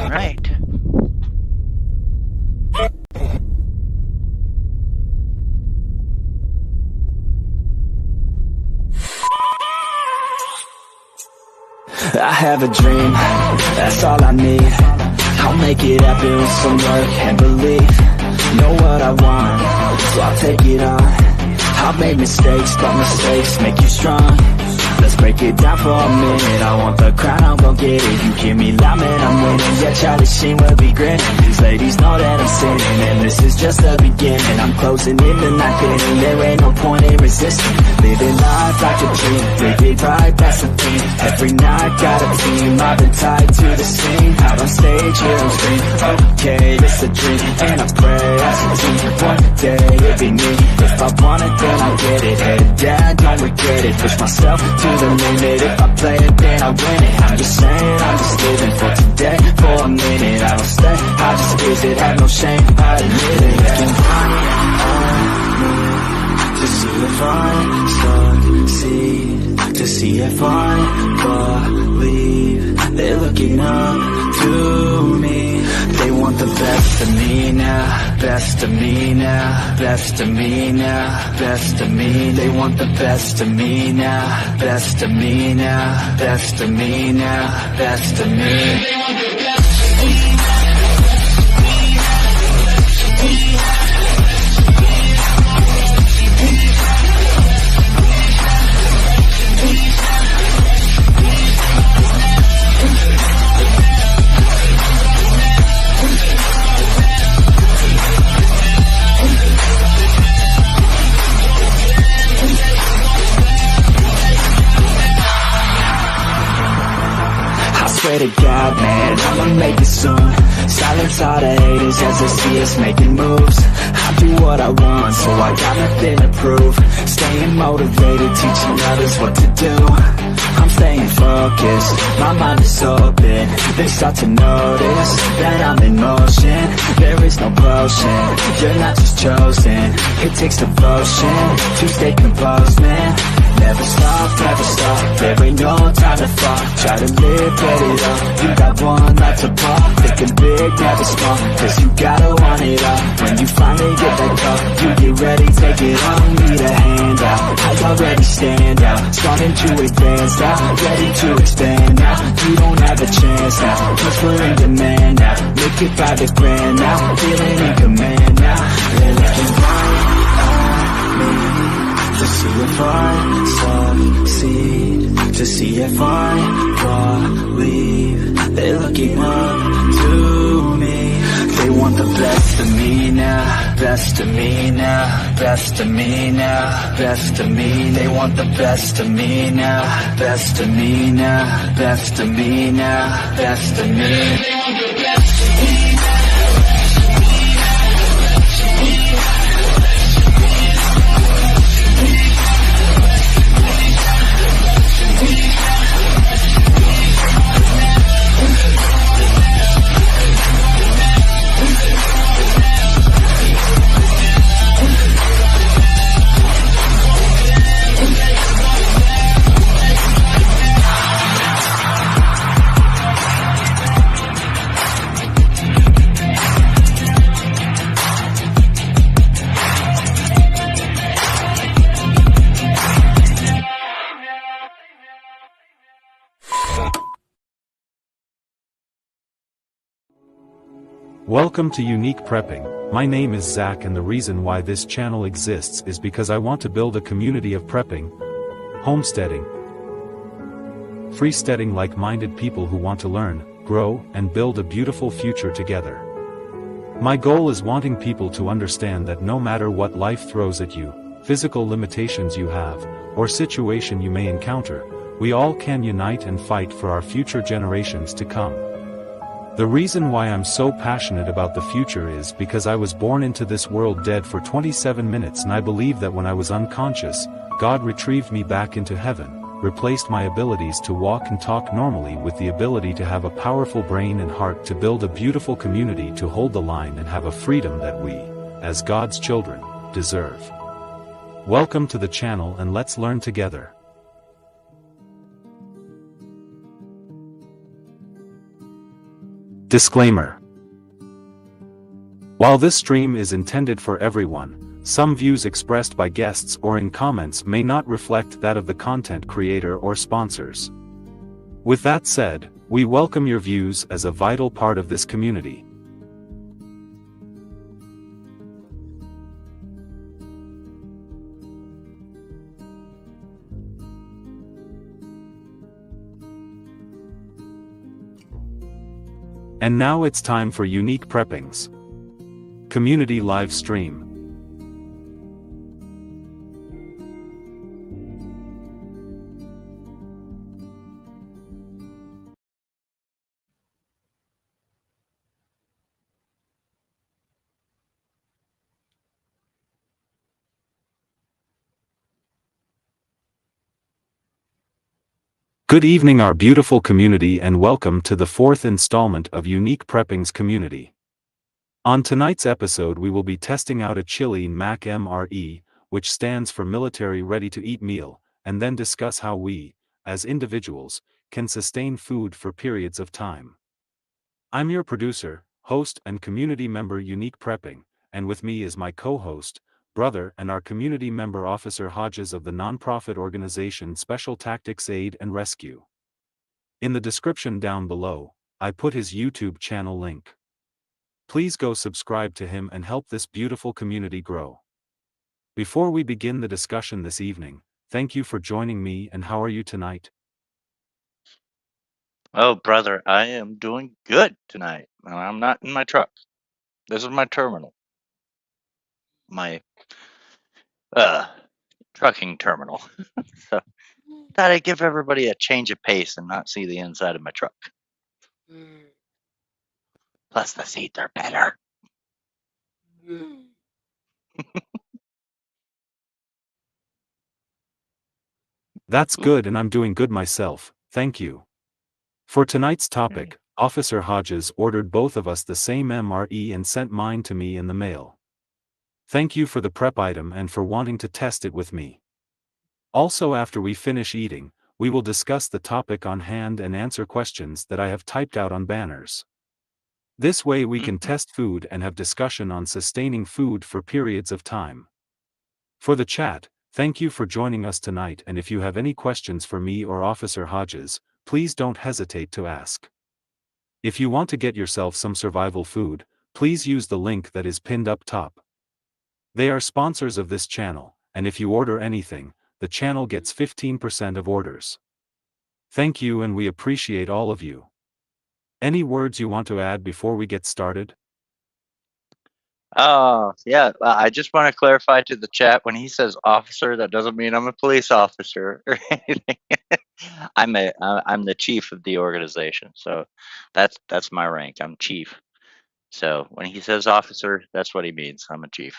Alright. I have a dream, that's all I need. I'll make it happen with some work and belief. Know what I want, so I'll take it on. I've made mistakes, but mistakes make you strong. Let's break it down for a minute. I want the crown, I'm gon' get it. You give me loud, man, I'm winning. Yeah, Charlie Sheen will be grinning. These ladies know that I'm sinning, and this is just the beginning. I'm closing in the night inning. There ain't no point in resisting. Living life like a dream, live it right, that's the thing. Every night, got a team, I've been tied to the scene. Out on stage, here on screen. Okay, this a dream, and I pray as a team. One day, it'll be me. If I want it, then I'll get it. Head down, don't regret it. Push myself to the limit. If I play it, then I win it. I'm just saying, I'm just living for today. For a minute, I don't stay, I just visit. Have no shame, I admit it. Looking right to see if I succeed, to see if I believe. They're looking up to me. They want the best of me now, best of me now, best of me now, best of me. They want the best of me now, best of me now, best of me now, best of me. They want the best of me now. Swear to God, man, I'ma make it soon. Silence all the haters as they see us making moves. I do what I want, so I got nothing to prove. Staying motivated, teaching others what to do. I'm staying focused, my mind is open. They start to notice that I'm in motion. There is no potion, you're not just chosen. It takes devotion to stay composed, man. Never stop, there ain't no time to fall. Try to live, get it up, you got one life to pop. Thinking big, never small, cause you gotta want it all. When you finally get that call, you get ready, take it on. Need a hand out, I already stand out. Starting to advance now, ready to expand now. You don't have a chance now, cause we're in demand now. Make it by the grand now, feeling in command now. They're looking right at me to see if I succeed, to see if I believe. They're looking up to me. They want the best of me now, best of me now, best of me now, best of me. They want the best of me now, best of me now, best of me now, best of me. They want the best of me. Welcome to Unique Prepping. My name is Zach, and the reason why this channel exists is because I want to build a community of prepping, homesteading, freesteading like-minded people who want to learn, grow, and build a beautiful future together. My goal is wanting people to understand that no matter what life throws at you, physical limitations you have, or situation you may encounter, we all can unite and fight for our future generations to come. The reason why I'm so passionate about the future is because I was born into this world dead for 27 minutes, and I believe that when I was unconscious, God retrieved me back into heaven, replaced my abilities to walk and talk normally with the ability to have a powerful brain and heart to build a beautiful community, to hold the line and have a freedom that we, as God's children, deserve. Welcome to the channel, and let's learn together. Disclaimer. While this stream is intended for everyone, some views expressed by guests or in comments may not reflect that of the content creator or sponsors. With that said, we welcome your views as a vital part of this community. And now it's time for Unique Prepping's Community Live Stream. Good evening, our beautiful community, and welcome to the fourth installment of Unique Prepping's Community. On tonight's episode, we will be testing out a chili Mac MRE, which stands for Military Ready-to-Eat Meal, and then discuss how we, as individuals, can sustain food for periods of time. I'm your producer, host, and community member Unique Prepping, and with me is my co-host, brother, and our community member Officer Hodges of the nonprofit organization Special Tactics Aid and Rescue. In the description down below, I put his YouTube channel link. Please go subscribe to him and help this beautiful community grow. Before we begin the discussion this evening, thank you for joining me, and how are you tonight? Oh, brother, I am doing good tonight. I'm not in my truck. This is my terminal. My trucking terminal. So thought I'd give everybody a change of pace and not see the inside of my truck. Plus the seats are better. That's good, and I'm doing good myself, thank you. For tonight's topic, Officer Hodges ordered both of us the same MRE and sent mine to me in the mail. Thank you for the prep item and for wanting to test it with me. Also, after we finish eating, we will discuss the topic on hand and answer questions that I have typed out on banners. This way we can test food and have discussion on sustaining food for periods of time. For the chat, thank you for joining us tonight, and if you have any questions for me or Officer Hodges, please don't hesitate to ask. If you want to get yourself some survival food, please use the link that is pinned up top. They are sponsors of this channel, and if you order anything, the channel gets 15% of orders. Thank you, and we appreciate all of you. Any words you want to add before we get started? Yeah. I just want to clarify to the chat, when he says officer, that doesn't mean I'm a police officer or anything. I'm the chief of the organization, so that's my rank. I'm chief. So when he says officer, that's what he means. I'm a chief,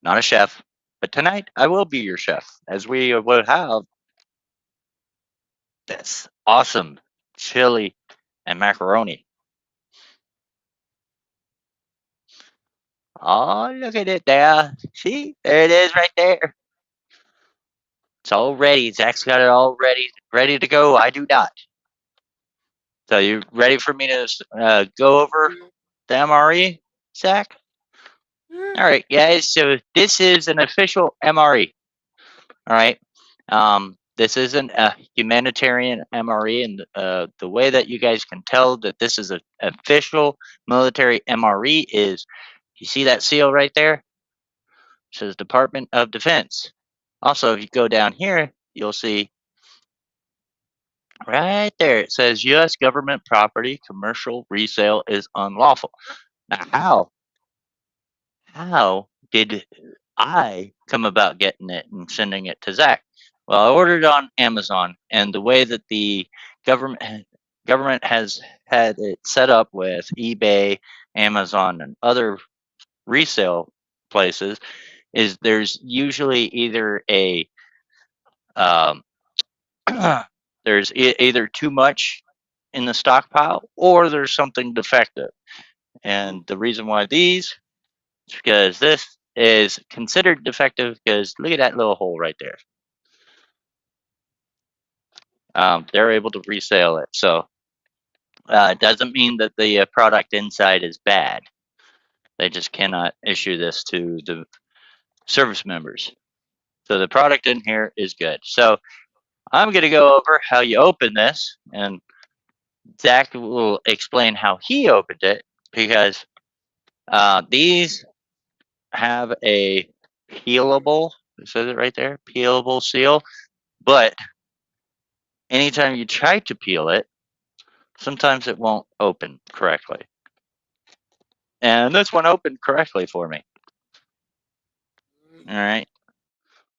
not a chef. But tonight I will be your chef, as we will have this awesome chili and macaroni. Oh, look at it there. See, there it is right there. It's all ready. Zach's got it all ready to go. I do not. So you ready for me to go over the MRE, Zach? All right, guys. So this is an official MRE. All right. This isn't a humanitarian MRE, and the way that you guys can tell that this is an official military MRE is, you see that seal right there? It says Department of Defense. Also, if you go down here, you'll see right there, it says U.S. government property commercial resale is unlawful. Now, how did I come about getting it and sending it to Zach? Well, I ordered it on Amazon, and the way that the government has had it set up with eBay, Amazon, and other resale places is there's usually either a there's either too much in the stockpile or there's something defective. And the reason why these is because this is considered defective because look at that little hole right there. They're able to resell it. So It doesn't mean that the product inside is bad. They just cannot issue this to the service members. So the product in here is good. So I'm going to go over how you open this, and Zach will explain how he opened it, because these have a peelable, it says it right there, peelable seal, but anytime you try to peel it, sometimes it won't open correctly. And this one opened correctly for me. All right.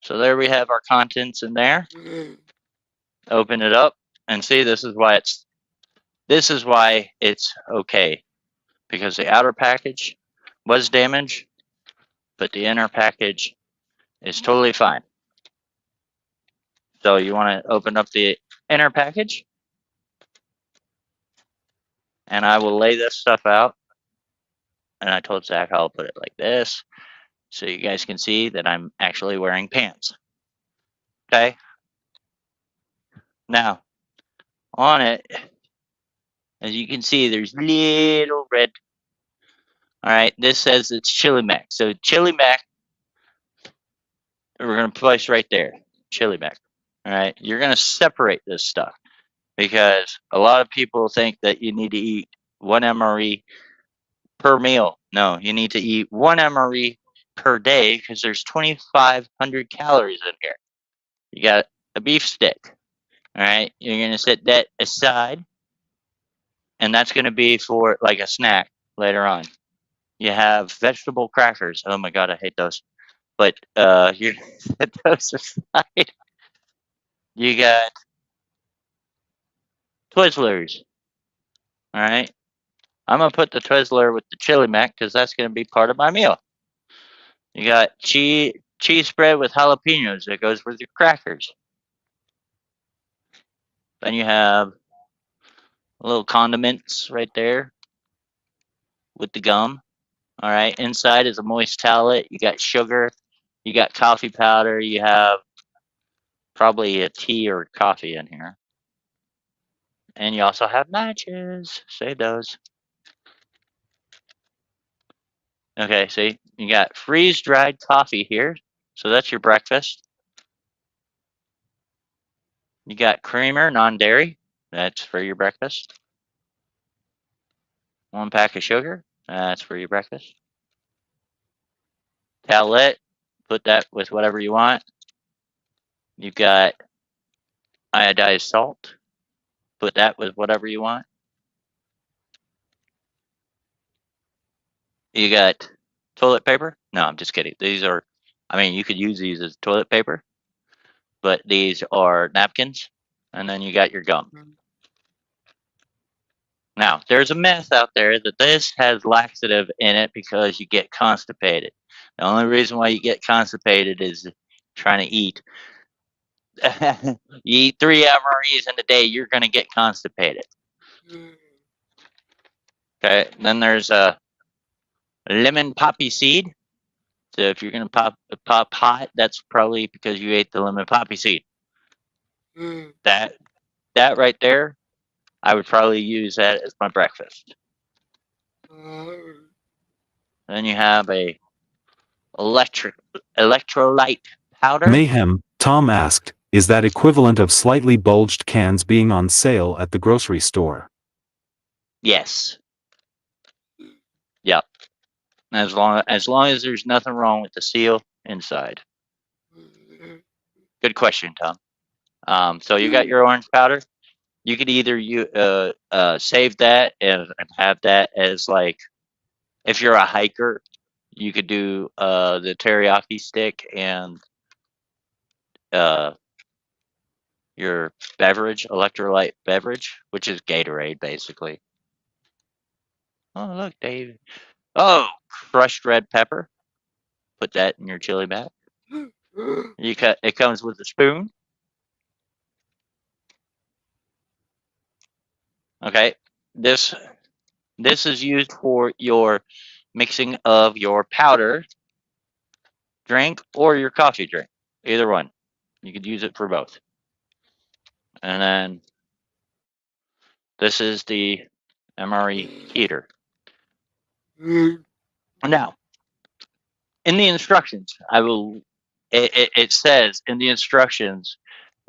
So there we have our contents in there. Open it up and see, this is why it's okay, because the outer package was damaged, but the inner package is totally fine. So you want to open up the inner package, and I will lay this stuff out. And I told Zach I'll put it like this, so you guys can see that I'm actually wearing pants. Okay. Now, on it, as you can see, there's little red. All right, this says it's Chili Mac. So Chili Mac, we're gonna place right there, Chili Mac. All right, you're gonna separate this stuff, because a lot of people think that you need to eat 1 MRE per meal. No, you need to eat 1 MRE per day, because there's 2,500 calories in here. You got a beef stick. All right, you're gonna set that aside, and that's gonna be for like a snack later on. You have vegetable crackers. Oh my god, I hate those. But you're gonna set those aside. You got Twizzlers. All right, I'm gonna put the Twizzler with the chili mac, because that's gonna be part of my meal. You got cheese spread with jalapenos that goes with your crackers. Then you have little condiments right there with the gum. All right, inside is a moist towelette. You got sugar, you got coffee powder, you have probably a tea or coffee in here. And you also have matches. Save those. Okay, see, you got freeze-dried coffee here. So that's your breakfast. You got creamer, non-dairy. That's for your breakfast. 1 pack of sugar. That's for your breakfast. Towelette. Put that with whatever you want. You've got iodized salt. Put that with whatever you want. You got toilet paper. No, I'm just kidding. These are, I mean, you could use these as toilet paper, but these are napkins. And then you got your gum. Now, there's a myth out there that this has laxative in it because you get constipated. The only reason why you get constipated is trying to eat. You eat 3 MREs in a day, you're going to get constipated. Okay, then there's a lemon poppy seed. So if you're going to pop hot, that's probably because you ate the lemon poppy seed. That right there, I would probably use that as my breakfast. Then you have a electrolyte powder. Mayhem, Tom asked, is that equivalent of slightly bulged cans being on sale at the grocery store? Yes. Yep. As long as there's nothing wrong with the seal inside. Good question, Tom. So you got your orange powder. You could either save that and have that as, like, if you're a hiker, you could do the teriyaki stick and your electrolyte beverage, which is Gatorade, basically. Oh, look, Dave. Oh, crushed red pepper. Put that in your chili bag. It comes with a spoon. Okay, this is used for your mixing of your powder drink or your coffee drink. Either one. You could use it for both. And then this is the MRE heater. Now, in the instructions, it says in the instructions,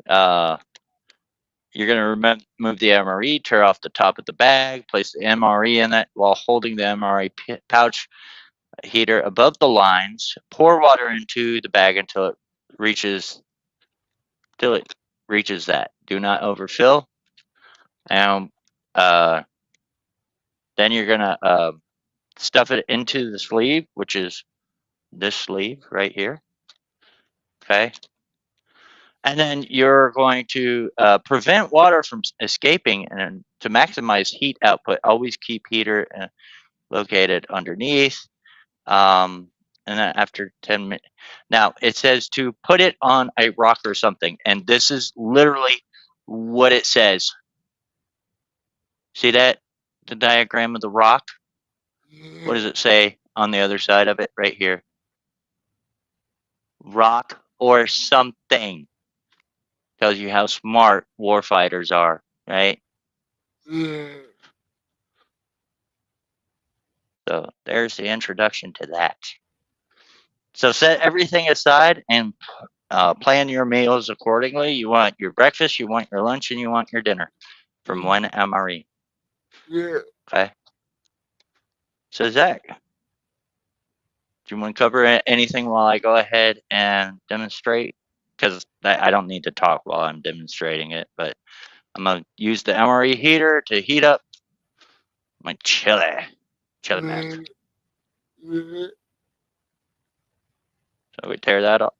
you're going to remove the MRE, tear off the top of the bag, place the MRE in it while holding the MRE pouch heater above the lines. Pour water into the bag until it reaches that. Do not overfill. And then you're going to stuff it into the sleeve, which is this sleeve right here. Okay. And then you're going to prevent water from escaping, and to maximize heat output, always keep heater located underneath. And then after 10 minutes, now it says to put it on a rock or something, and this is literally what it says. See that? The diagram of the rock? What does it say on the other side of it right here? Rock or something. Tells you how smart warfighters are, right? So there's the introduction to that. So set everything aside and plan your meals accordingly. You want your breakfast, you want your lunch, and you want your dinner from one MRE. Okay. So Zach, do you want to cover anything while I go ahead and demonstrate? Because I don't need to talk while I'm demonstrating it, but I'm going to use the MRE heater to heat up my chili meth. So we tear that off.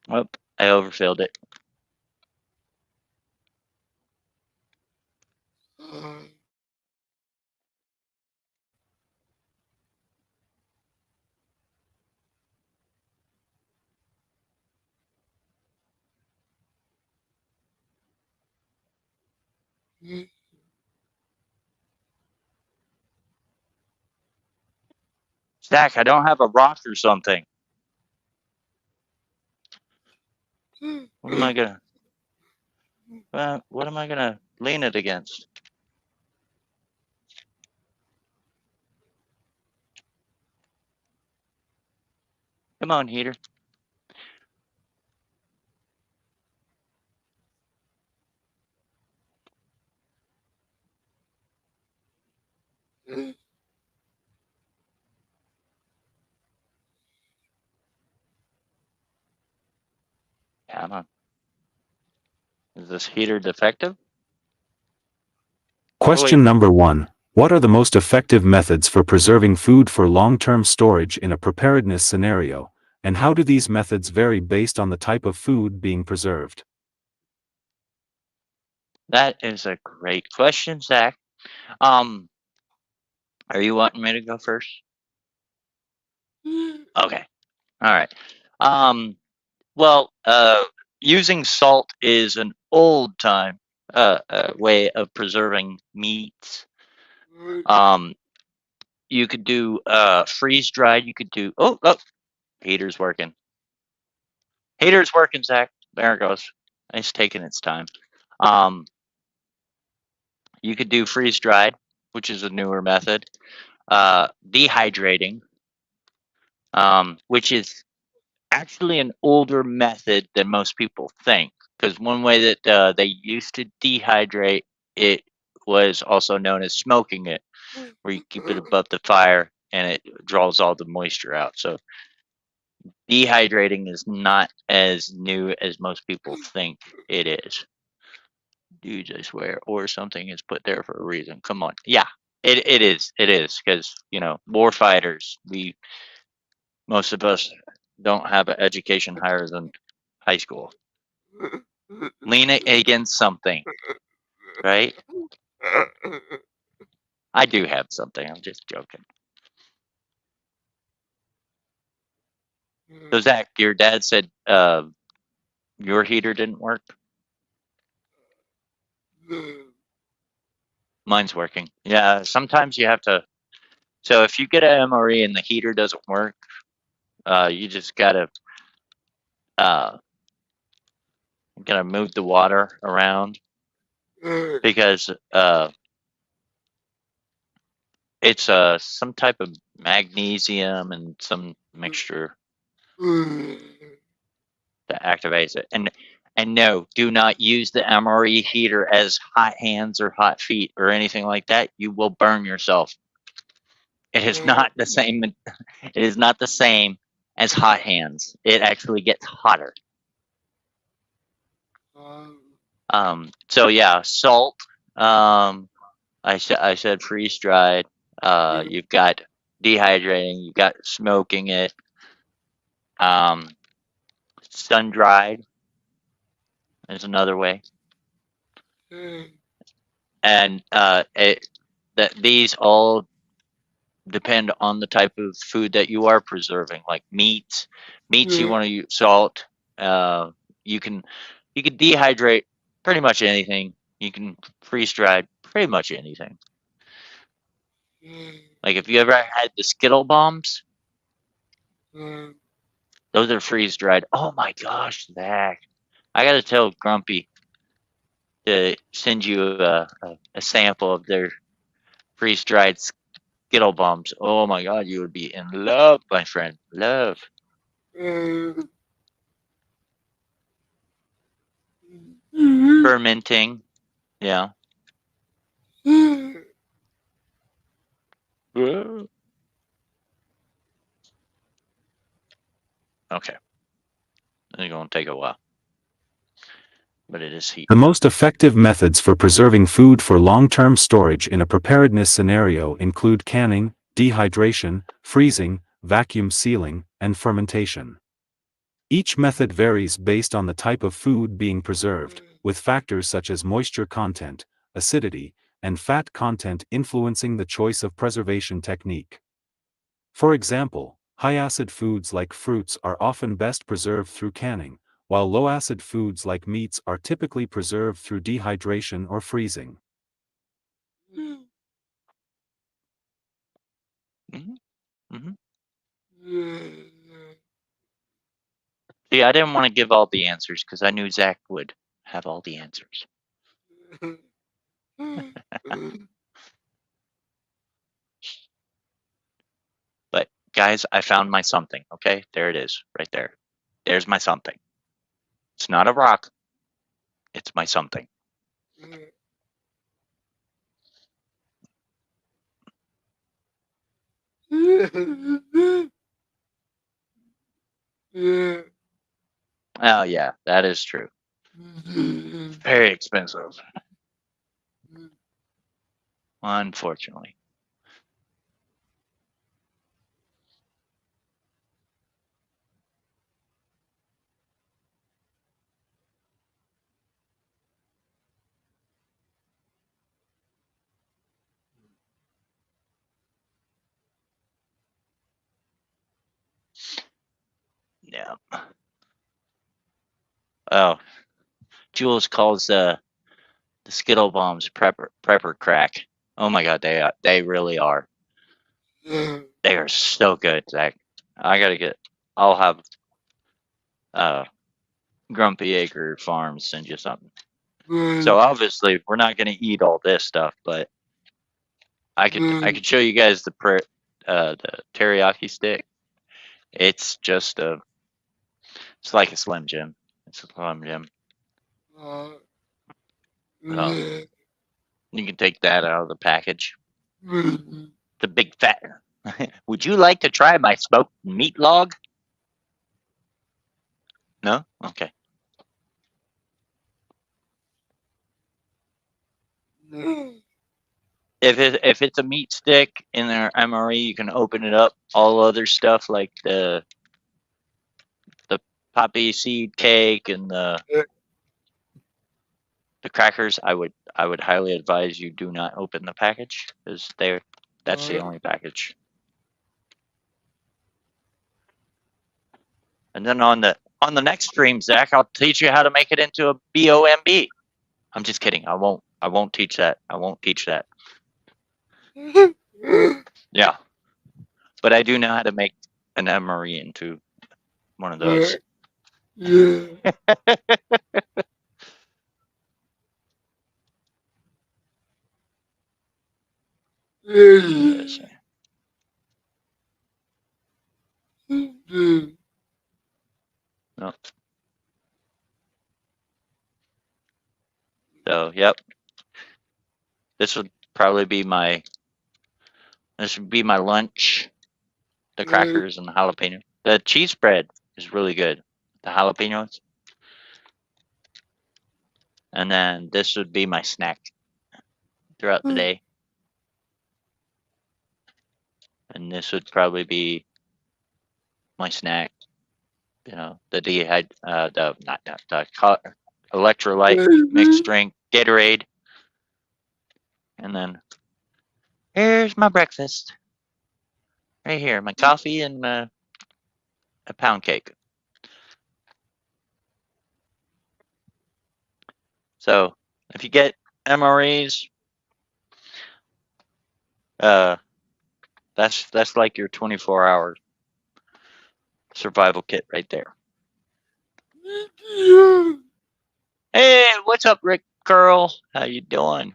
Oh, I overfilled it. Zach, I don't have a rock or something. What am I gonna lean it against? Come on, heater. Come on. Is this heater defective? Question number 1. What are the most effective methods for preserving food for long-term storage in a preparedness scenario, and how do these methods vary based on the type of food being preserved? That is a great question, Zach. Are you wanting me to go first? Okay. All right. Well, using salt is an old time way of preserving meats. You could do freeze dried. You could do heater's working. Heater's working, Zach. There it goes. It's taking its time. You could do freeze dried, which is a newer method. Dehydrating, which is actually an older method than most people think. Because one way that they used to dehydrate it was also known as smoking it, where you keep it above the fire and it draws all the moisture out. So dehydrating is not as new as most people think it is. Dudes, I swear, or something is put there for a reason. Come on. Yeah. It is because war fighters. Most of us don't have an education higher than high school. Lean it against something, right? I do have something. I'm just joking. So Zach, your dad said your heater didn't work. Mine's working. Yeah, sometimes you have to. So if you get an MRE and the heater doesn't work, you just gotta uh, move the water around because it's some type of magnesium and some mixture that activates it. And no, do not use the MRE heater as hot hands or hot feet or anything like that. You will burn yourself. It is not the same. It is not the same as hot hands. It actually gets hotter. So yeah, salt. I said freeze dried. You've got dehydrating. You've got smoking it. Sun dried is another way. And that these all depend on the type of food that you are preserving, like meats. Meats you want to use salt. You can dehydrate pretty much anything. You can freeze dry pretty much anything. Like if you ever had the Skittle bombs, those are freeze dried. Oh my gosh, Zach! I gotta tell Grumpy to send you a sample of their freeze dried Skittle bombs. Oh my god, you would be in love, my friend. Love. Fermenting. Yeah. Okay. It's gonna take a while. But it is heat. The most effective methods for preserving food for long-term storage in a preparedness scenario include canning, dehydration, freezing, vacuum sealing, and fermentation. Each method varies based on the type of food being preserved, with factors such as moisture content, acidity, and fat content influencing the choice of preservation technique. For example, high-acid foods like fruits are often best preserved through canning, while low-acid foods like meats are typically preserved through dehydration or freezing. Mm-hmm. Mm-hmm. See, I didn't want to give all the answers because I knew Zach would have all the answers. But guys, I found my something. Okay, there it is, right there. There's my something. It's not a rock. It's my something. Oh yeah, that is true. Very expensive, unfortunately. Yeah. Oh, Jules calls the Skittle bombs prepper crack. Oh my god, they really are. They are so good, Zach. I gotta get. I'll have uh Grumpy Acre Farms send you something. So obviously we're not gonna eat all this stuff, but I could show you guys the teriyaki stick. It's just it's like a Slim Jim. It's a Slim Jim. You can take that out of the package. The big fat. Would you like to try my smoked meat log? No? Okay. if it's a meat stick in their MRE, you can open it up. All other stuff like the poppy seed cake and the crackers, I would highly advise you do not open the package because that's the only package. And then on the next stream, Zach, I'll teach you how to make it into a BOMB. I'm just kidding. I won't teach that. I won't teach that. Yeah, but I do know how to make an MRE into one of those. Yes. No. So, yep. This would probably be my lunch. The crackers and the jalapeno. The cheese spread is really good. The jalapenos. And then this would be my snack throughout the day. And this would probably be my snack. You know, the electrolyte mixed drink, Gatorade. And then here's my breakfast. Right here, my coffee and a pound cake. So if you get MREs, that's like your 24-hour survival kit right there. Hey, what's up, Rick Curl? How you doing?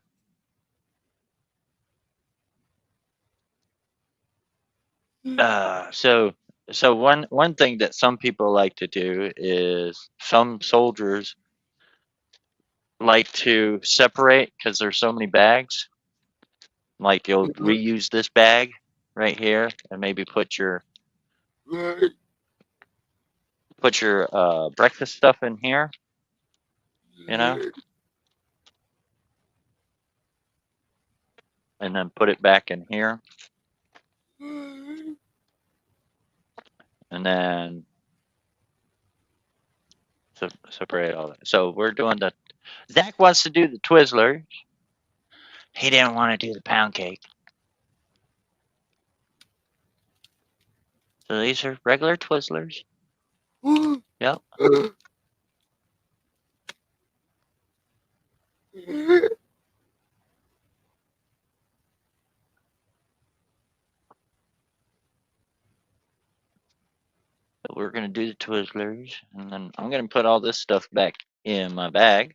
So one thing that some people like to do is some soldiers like to separate because there's so many bags. Like you'll reuse this bag right here and maybe put your breakfast stuff in here. You know, and then put it back in here, and then separate all that. So we're doing the. Zach wants to do the Twizzlers. He didn't want to do the pound cake. So these are regular Twizzlers. Yep. So we're gonna do the Twizzlers, and then I'm gonna put all this stuff back in my bag.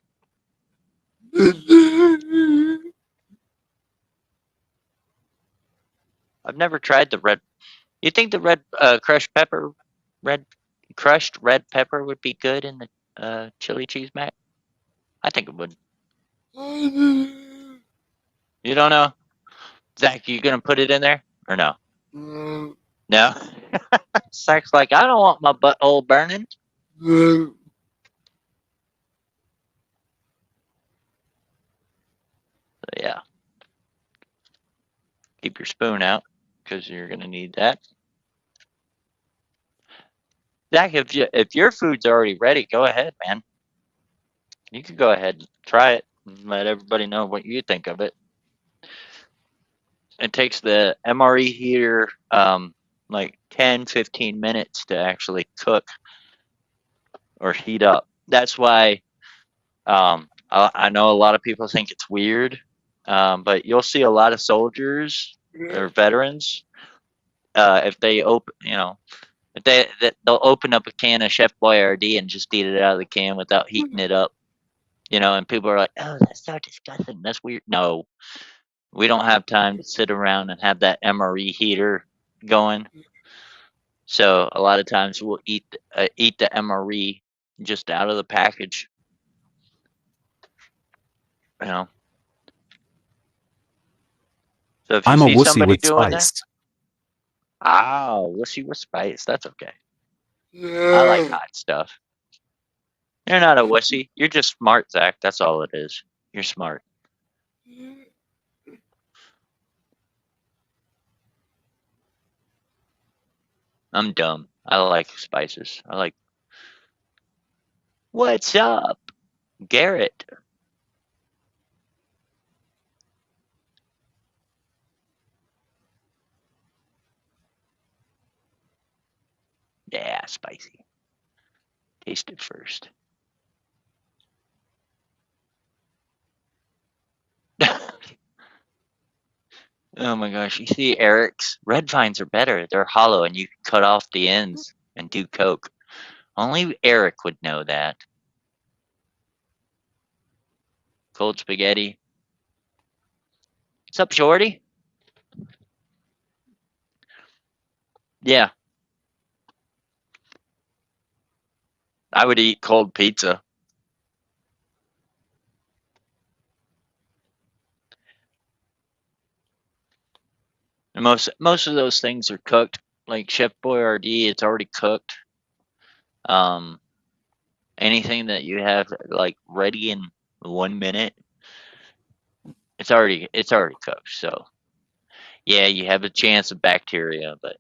I've never tried the red. You think the red crushed red pepper would be good in the chili cheese mac? I think it would. You don't know, Zach? You gonna put it in there or no? No. Zach's like, I don't want my butthole burning. So yeah. Keep your spoon out because you're gonna need that. Zach, if your food's already ready, go ahead, man. You can go ahead and try it and let everybody know what you think of it. It takes the MRE heater like 10-15 minutes to actually cook or heat up. That's why I know a lot of people think it's weird, but you'll see a lot of soldiers or veterans if they open, they'll open up a can of Chef Boyardee and just eat it out of the can without heating it up. And people are like, "Oh, that's so disgusting. That's weird." No, we don't have time to sit around and have that MRE heater going. So a lot of times we'll eat the MRE just out of the package. So if you I'm a see wussy somebody with doing spice. that, wussy with spice. That's okay. I like hot stuff. You're not a wussy. You're just smart, Zach. That's all it is. You're smart. I'm dumb. I like spices. I like. What's up, Garrett? Yeah, spicy. Taste it first. Oh my gosh, you see Eric's red vines are better. They're hollow and you can cut off the ends and do coke. Only Eric would know that. Cold spaghetti. What's up, Shorty? Yeah, I would eat cold pizza. And most of those things are cooked. Like Chef Boyardee, it's already cooked. Um, anything that you have like ready in 1 minute, it's already cooked. So yeah, you have a chance of bacteria. But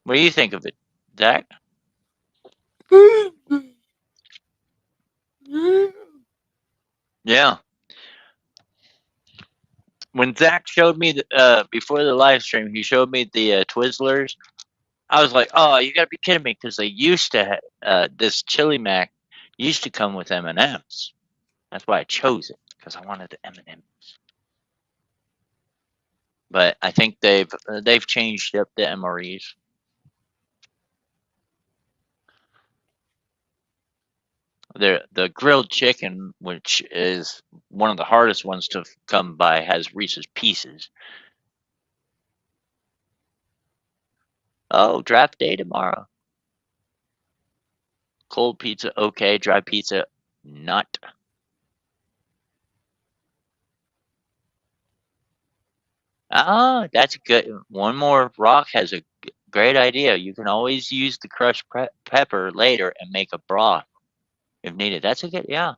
what do you think of it, Zach? Yeah. When Zach showed me before the live stream, he showed me the Twizzlers. I was like, "Oh, you gotta be kidding me!" Because they used to this chili mac used to come with M&Ms. That's why I chose it because I wanted the M&Ms. But I think they've changed up the MREs. The grilled chicken, which is one of the hardest ones to come by, has Reese's Pieces. Oh, draft day tomorrow. Cold pizza, okay. Dry pizza, not. Ah, that's good. One more. Rock has a great idea. You can always use the crushed pepper later and make a broth if needed. That's a good, yeah.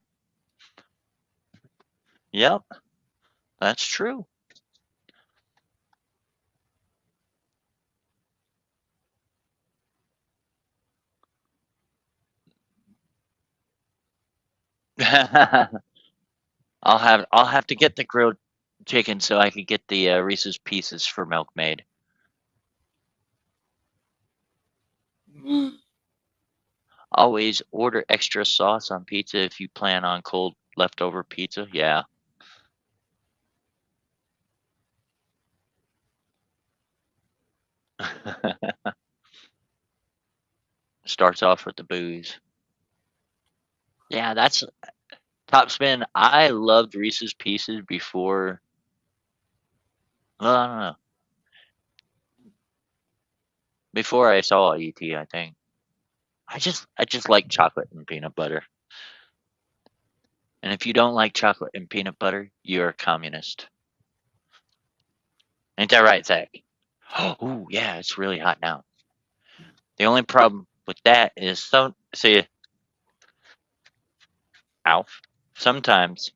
Yep, that's true. I'll have to get the grilled chicken so I could get the Reese's Pieces for Milkmaid. Always order extra sauce on pizza if you plan on cold leftover pizza. Yeah. Starts off with the booze. Yeah, that's top spin. I loved Reese's Pieces before. Well, I don't know. Before I saw ET, I think. I just like chocolate and peanut butter. And if you don't like chocolate and peanut butter, you're a communist. Ain't that right, Zach? Oh, yeah, it's really hot now. The only problem with that is see, Alf. Sometimes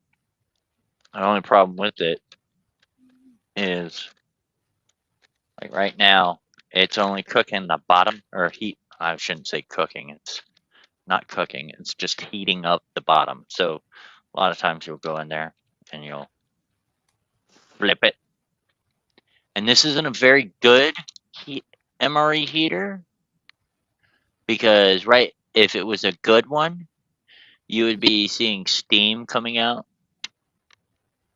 the only problem with it is like right now, it's only cooking the bottom or heat. I shouldn't say cooking. It's not cooking. It's just heating up the bottom. So a lot of times you'll go in there and you'll flip it. And this isn't a very good MRE heater because right, if it was a good one, you would be seeing steam coming out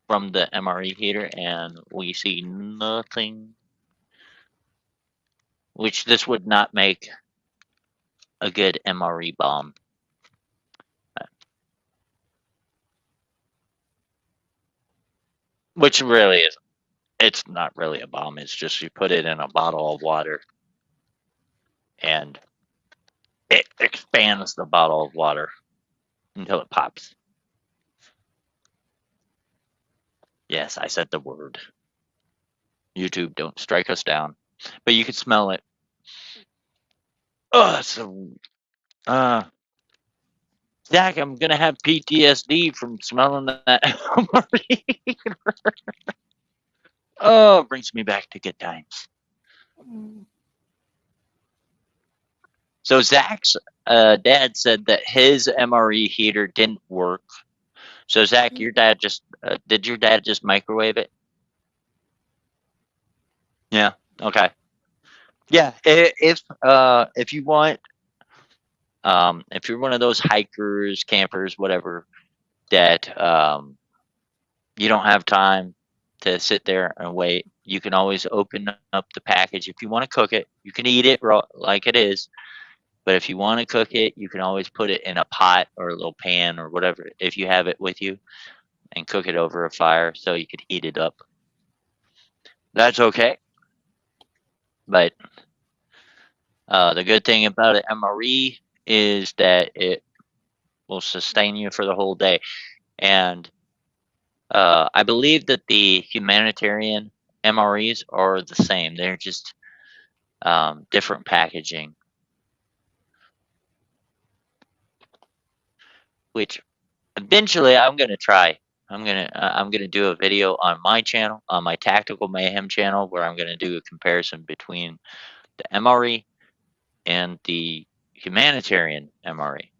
from the MRE heater, and we see nothing. Which this would not make a good MRE bomb. Which really is. It's not really a bomb. It's just you put it in a bottle of water and it expands the bottle of water until it pops. Yes, I said the word. YouTube, don't strike us down. But you can smell it. Oh, so Zach, I'm gonna have PTSD from smelling that MRE. Oh, it brings me back to good times. So Zach's dad said that his MRE heater didn't work. So Zach, your dad just did your dad just microwave it? Yeah. Okay. Yeah. If you want, if you're one of those hikers, campers, whatever, that you don't have time to sit there and wait, you can always open up the package. If you want to cook it, you can eat it raw like it is. But if you want to cook it, you can always put it in a pot or a little pan or whatever if you have it with you and cook it over a fire so you could heat it up. That's okay. But the good thing about an MRE is that it will sustain you for the whole day. And I believe that the humanitarian MREs are the same. They're just different packaging, which eventually I'm gonna try. I'm gonna do a video on my channel, on my Tactical Mayhem channel, where I'm gonna do a comparison between the MRE and the humanitarian MRE.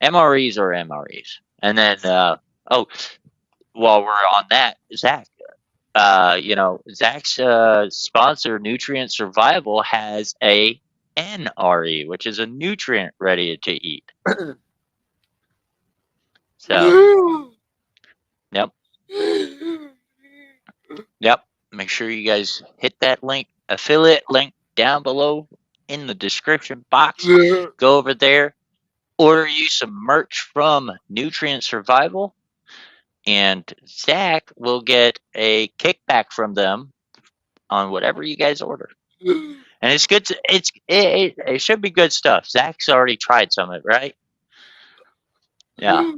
MREs are MREs, and then oh, while we're on that, Zach, Zach's sponsor, Nutrient Survival, has a NRE, which is a nutrient ready to eat. So, yep, yep. Make sure you guys hit that link, affiliate link down below in the description box. Go over there, order you some merch from Nutrient Survival, and Zach will get a kickback from them on whatever you guys order. And it's good. It should be good stuff. Zach's already tried some of it, right? Yeah.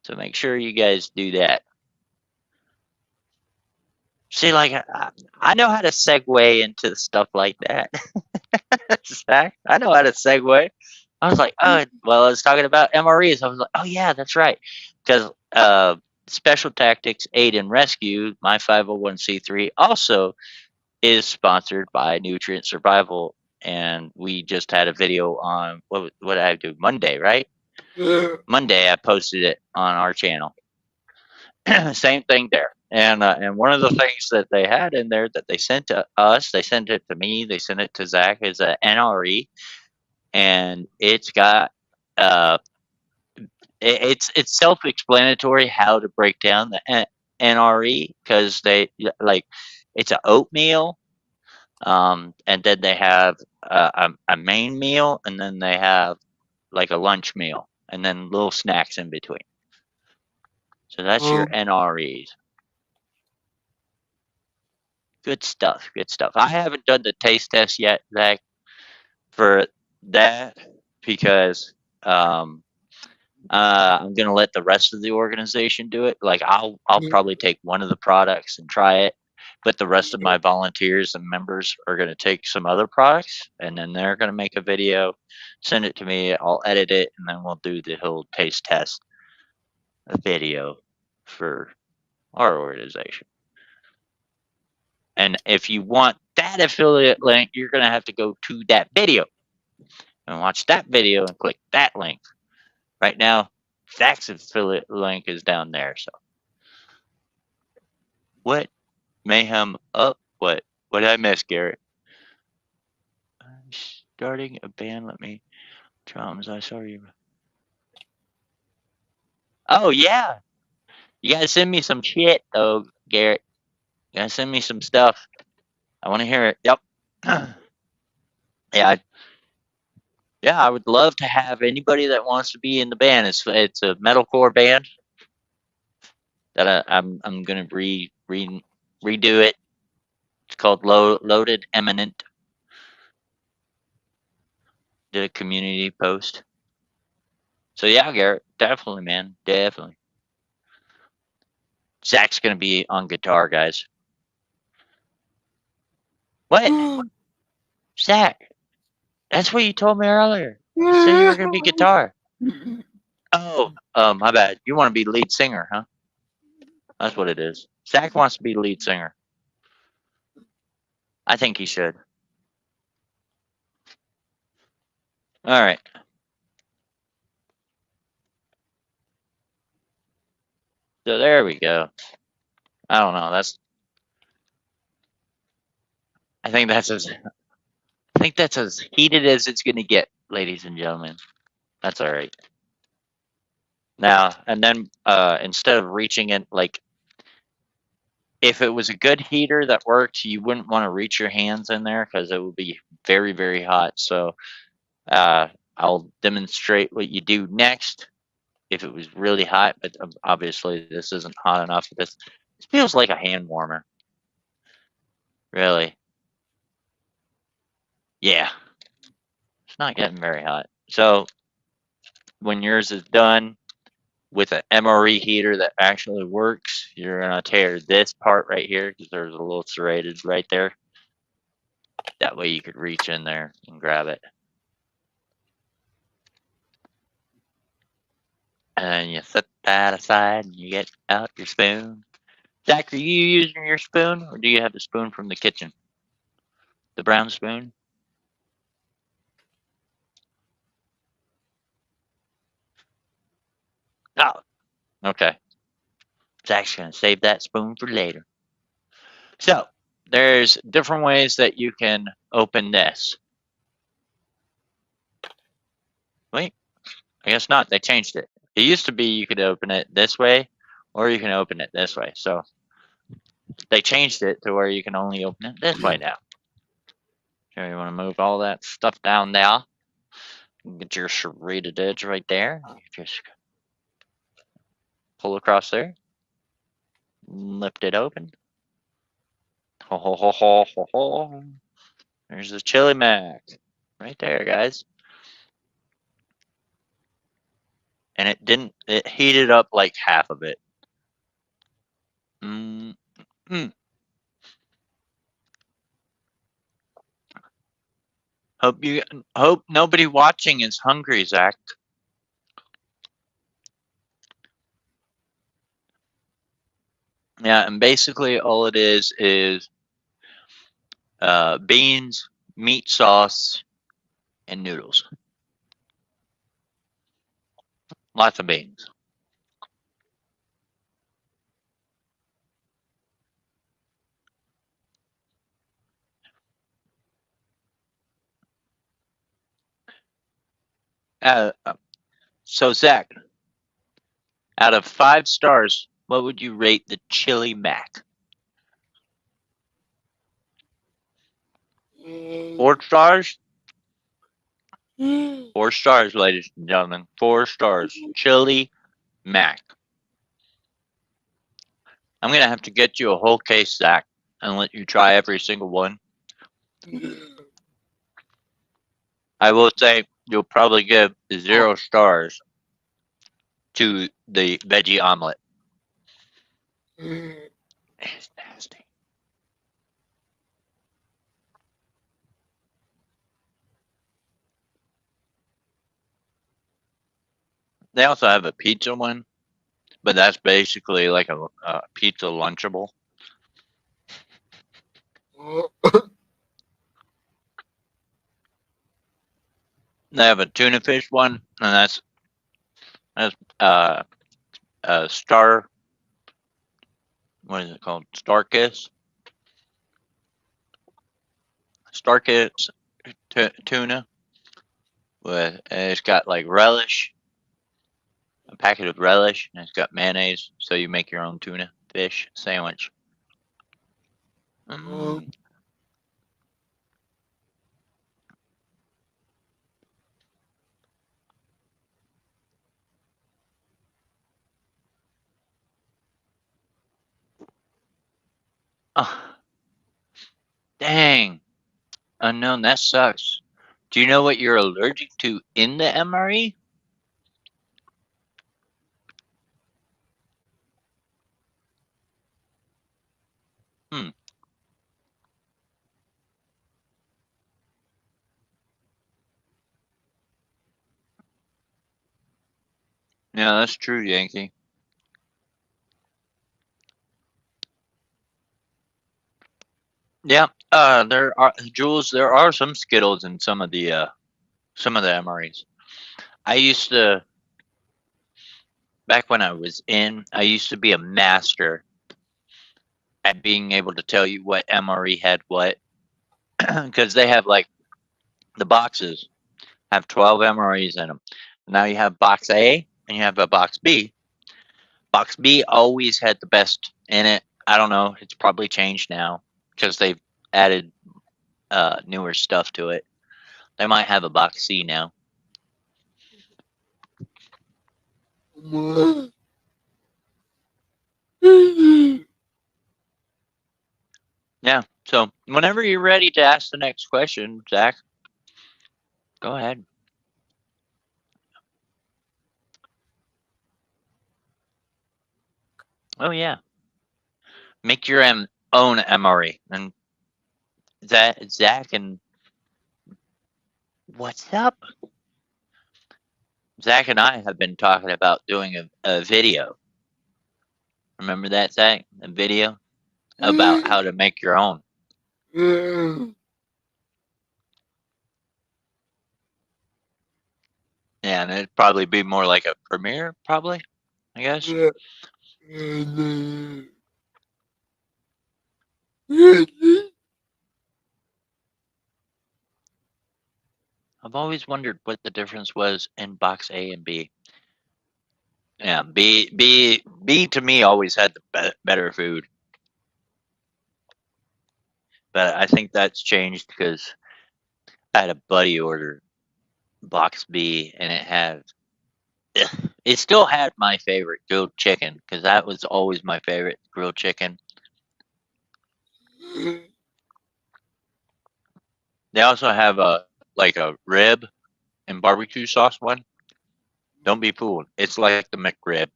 So make sure you guys do that. See, like I know how to segue into stuff like that. Zach, I know how to segue. I was like, oh, well, I was talking about MREs. I was like, oh yeah, that's right, because Special Tactics Aid and Rescue, my 501c3, also is sponsored by Nutrient Survival, and we just had a video on what did I do Monday, right? Monday I posted it on our channel. Same thing there, and one of the things that they had in there that they sent to us, they sent it to me, they sent it to Zach, is a NRE, and it's got it's self-explanatory how to break down the NRE, because they like it's an oatmeal. And then they have a main meal, and then they have like a lunch meal, and then little snacks in between. So that's your NREs. Good stuff. Good stuff. I haven't done the taste test yet, Zach, for that, because I'm gonna let the rest of the organization do it. Like I'll probably take one of the products and try it, but the rest of my volunteers and members are gonna take some other products, and then they're gonna make a video, send it to me. I'll edit it, and then we'll do the whole taste test video for our organization. And if you want that affiliate link, you're gonna have to go to that video and watch that video and click that link. Right now, Zach's affiliate link is down there. So, what mayhem up? What did I miss, Garrett? I'm starting a band. Let me. Drums. I saw you. Oh yeah, you gotta send me some shit though, Garrett. You gotta send me some stuff. I want to hear it. Yep. Yeah. Yeah, I would love to have anybody that wants to be in the band. It's a metalcore band that I'm gonna redo it. It's called Loaded Eminent. Did a community post. So yeah, Garrett, definitely, man, definitely. Zach's gonna be on guitar, guys. What? Zach? That's what you told me earlier. You said you were gonna be guitar. Oh, my bad. You want to be lead singer, huh? That's what it is. Zach wants to be lead singer. I think he should. All right. So there we go. I don't know. I think that's as heated as it's gonna get, ladies and gentlemen. That's all right. Now and then, instead of reaching it, like if it was a good heater that worked, you wouldn't want to reach your hands in there because it would be very, very hot. So uh, I'll demonstrate what you do next if it was really hot, but obviously this isn't hot enough. This feels like a hand warmer, really. Yeah, it's not getting very hot. So when yours is done with an MRE heater that actually works, you're gonna tear this part right here because there's a little serrated right there. That way you could reach in there and grab it. And you set that aside and you get out your spoon. Zach, are you using your spoon or do you have the spoon from the kitchen? The brown spoon? Oh, okay. Zach's going to save that spoon for later. So, there's different ways that you can open this. Wait, I guess not. They changed it. It used to be you could open it this way or you can open it this way. So, they changed it to where you can only open it this way now. So, you want to move all that stuff down there. Get your serrated edge right there. Just pull across there. Lift it open. Ho ho ho ho ho ho. There's the chili mac. Right there, guys. And it heated up like half of it. Mm, mm. Hope nobody watching is hungry, Zach. Yeah, and basically all it is beans, meat sauce, and noodles. Lots of beans. Uh, so Zach, out of 5 stars, what would you rate the chili mac? 4 stars? 4 stars, ladies and gentlemen. 4 stars. Chili mac. I'm gonna have to get you a whole case, Zach, and let you try every single one. I will say you'll probably give 0 stars to the veggie omelet. It's nasty. They also have a pizza one, but that's basically like a pizza lunchable. They have a tuna fish one, and that's a star. What is it called? Starkiss. Starkiss tuna with it's got like relish, a packet of relish, and it's got mayonnaise. So you make your own tuna fish sandwich. Mm. Oh, dang. Unknown, that sucks. Do you know what you're allergic to in the MRE? Hmm. Yeah, that's true, Yankee. Yeah, There are Jules. There are some Skittles in some of the MREs. I used to back when I was in. I used to be a master at being able to tell you what MRE had what because they have like the boxes have 12 MREs in them. Now you have box A and you have a box B. Box B always had the best in it. I don't know. It's probably changed now because they've added newer stuff to it. They might have a box C now. Yeah. So whenever you're ready to ask the next question, Zach, go ahead. Oh yeah, make your own MRE. And Zach and what's up? Zach and I have been talking about doing a video. Remember that, Zach? A video about how to make your own. Yeah, and it'd probably be more like a premiere, probably, I guess. I've always wondered what the difference was in box A and B. Yeah, B to me always had the better food, but I think that's changed because I had a buddy order box B, and it still had my favorite grilled chicken because that was always my favorite grilled chicken. They also have a like a rib and barbecue sauce one. Don't be fooled. It's like the McRib.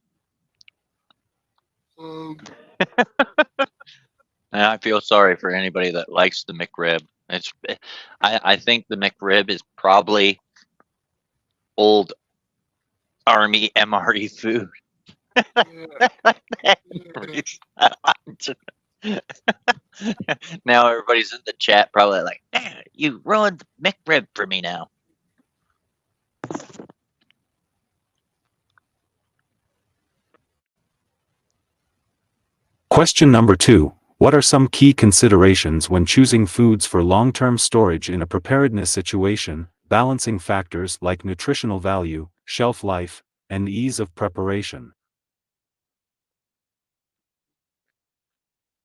And I feel sorry for anybody that likes the McRib. I think the McRib is probably old Army MRE food. Now everybody's in the chat probably like, man, you ruined the McRib for me now. Question number 2. What are some key considerations when choosing foods for long-term storage in a preparedness situation, balancing factors like nutritional value, shelf life, and ease of preparation?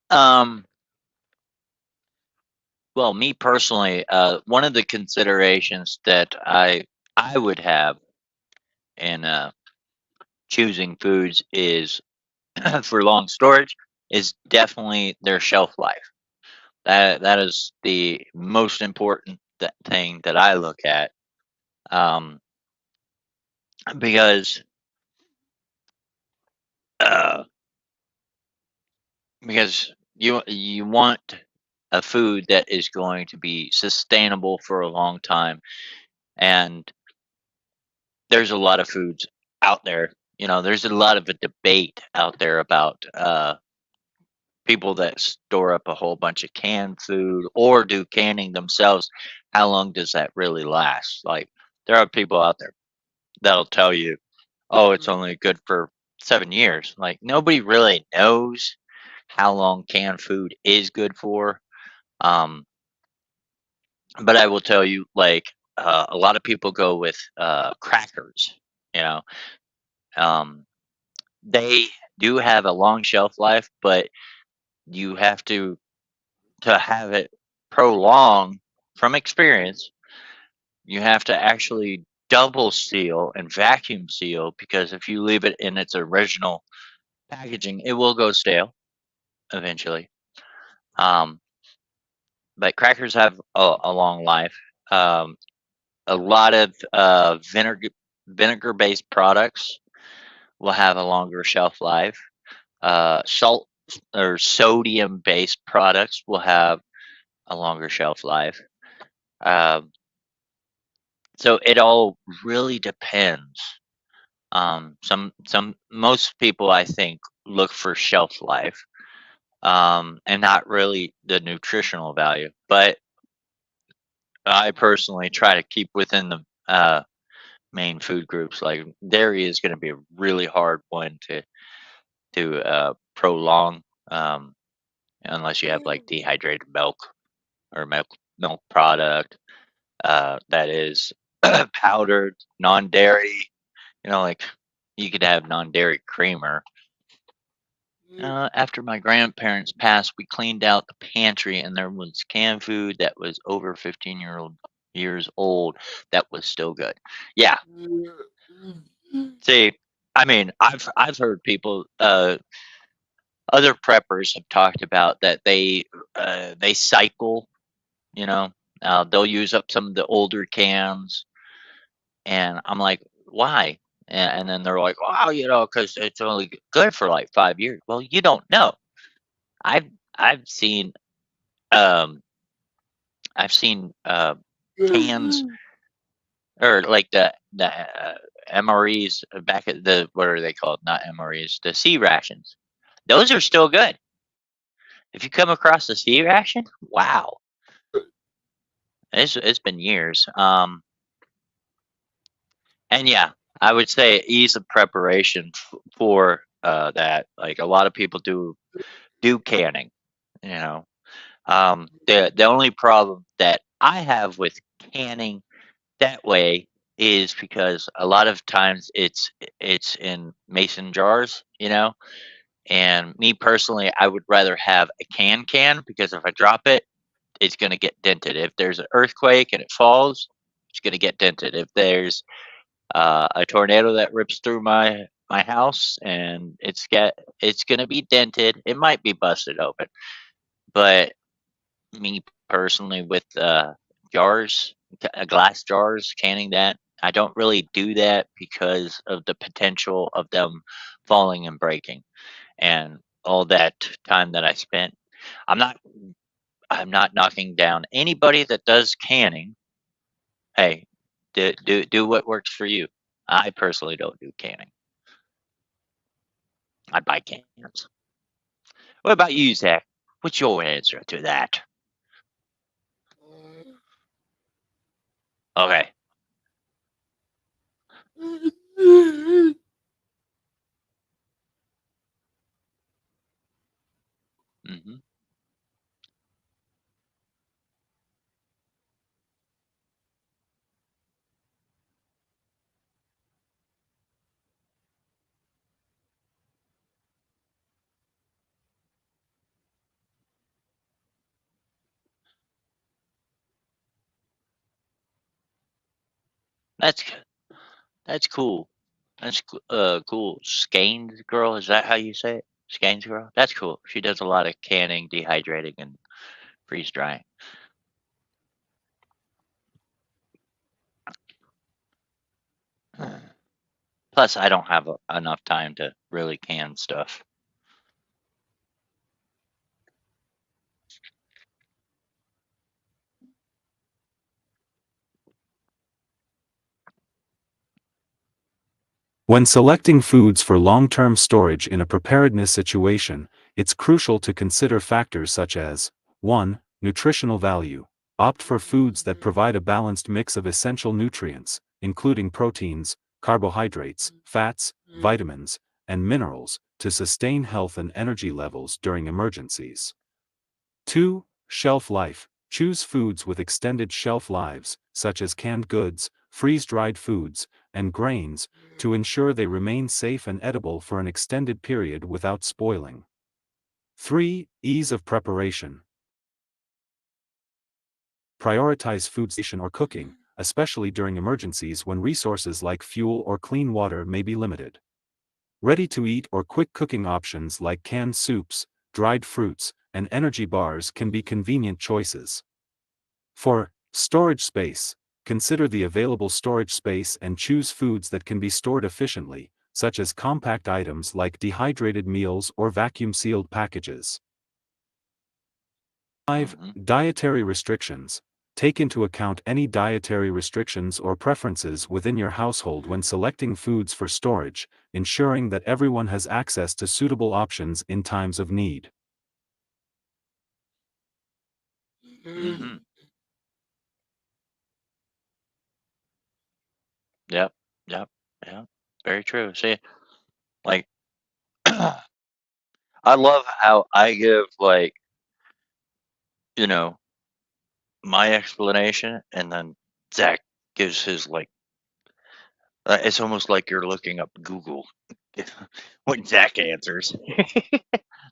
Well, me personally, one of the considerations that I would have in choosing foods is for long storage is definitely their shelf life. That is the most important thing that I look at, um, because uh, because you want a food that is going to be sustainable for a long time, and there's a lot of foods out there. There's a lot of a debate out there about people that store up a whole bunch of canned food or do canning themselves. How long does that really last? Like, there are people out there that'll tell you, oh, it's only good for 7 years. Like, nobody really knows how long canned food is good for. Um, but I will tell you, like, a lot of people go with crackers. You know, um, they do have a long shelf life, but you have to have it prolong from experience. You have to actually double seal and vacuum seal because if you leave it in its original packaging, it will go stale eventually. Um, but crackers have a long life. Um, a lot of vinegar based products will have a longer shelf life. Salt or sodium based products will have a longer shelf life. Um, so it all really depends. Some most people I think look for shelf life. and not really the nutritional value. But I personally try to keep within the main food groups. Like dairy is going to be a really hard one to prolong, um, unless you have like dehydrated milk or milk product that is powdered, non-dairy. Like you could have non-dairy creamer. After my grandparents passed, we cleaned out the pantry, and there was canned food that was over 15 years old that was still good. Yeah. See, I mean, I've heard people, other preppers have talked about that they cycle. You know, they'll use up some of the older cans, and I'm like, why? And then they're like, wow, because it's only good for like 5 years. Well, you don't know. I've I've seen um I've seen cans or like the MREs back at the what are they called? Not MREs, the C rations. Those are still good. If you come across the C ration, wow, it's been years. And yeah, I would say ease of preparation for that. Like a lot of people do canning. You know, the only problem that I have with canning that way is because a lot of times it's in mason jars, and me personally, I would rather have a can because if I drop it, it's going to get dented. If there's an earthquake and it falls, it's going to get dented. If there's a tornado that rips through my house and it's going to be dented, it might be busted open. But me personally, with jars, glass jars, canning that, I don't really do that because of the potential of them falling and breaking, and all that time that I spent. I'm not I'm not knocking down anybody that does canning. Hey, do what works for you. I personally don't do canning. I buy cans. What about you, Zach? What's your answer to that? Okay. hmm That's that's cool. Cool. Skeins girl, is that how you say it? Skeins girl. That's cool. She does a lot of canning, dehydrating, and freeze drying. Plus, I don't have enough time to really can stuff. When selecting foods for long-term storage in a preparedness situation, it's crucial to consider factors such as 1. Nutritional value. Opt for foods that provide a balanced mix of essential nutrients, including proteins, carbohydrates, fats, vitamins, and minerals, to sustain health and energy levels during emergencies. 2. Shelf life. Choose foods with extended shelf lives, such as canned goods, freeze-dried foods, and grains, to ensure they remain safe and edible for an extended period without spoiling. 3. Ease of preparation. Prioritize food station or cooking, especially during emergencies when resources like fuel or clean water may be limited. Ready-to-eat or quick cooking options like canned soups, dried fruits, and energy bars can be convenient choices. For storage space, consider the available storage space and choose foods that can be stored efficiently, such as compact items like dehydrated meals or vacuum-sealed packages. 5. hmm Dietary restrictions. Take into account any dietary restrictions or preferences within your household when selecting foods for storage, ensuring that everyone has access to suitable options in times of need. Hmm. Yep. Yep. Yeah. Very true. See, like, I love how I give, like, you know, my explanation, and then Zach gives his, like, it's almost like you're looking up Google when Zach answers.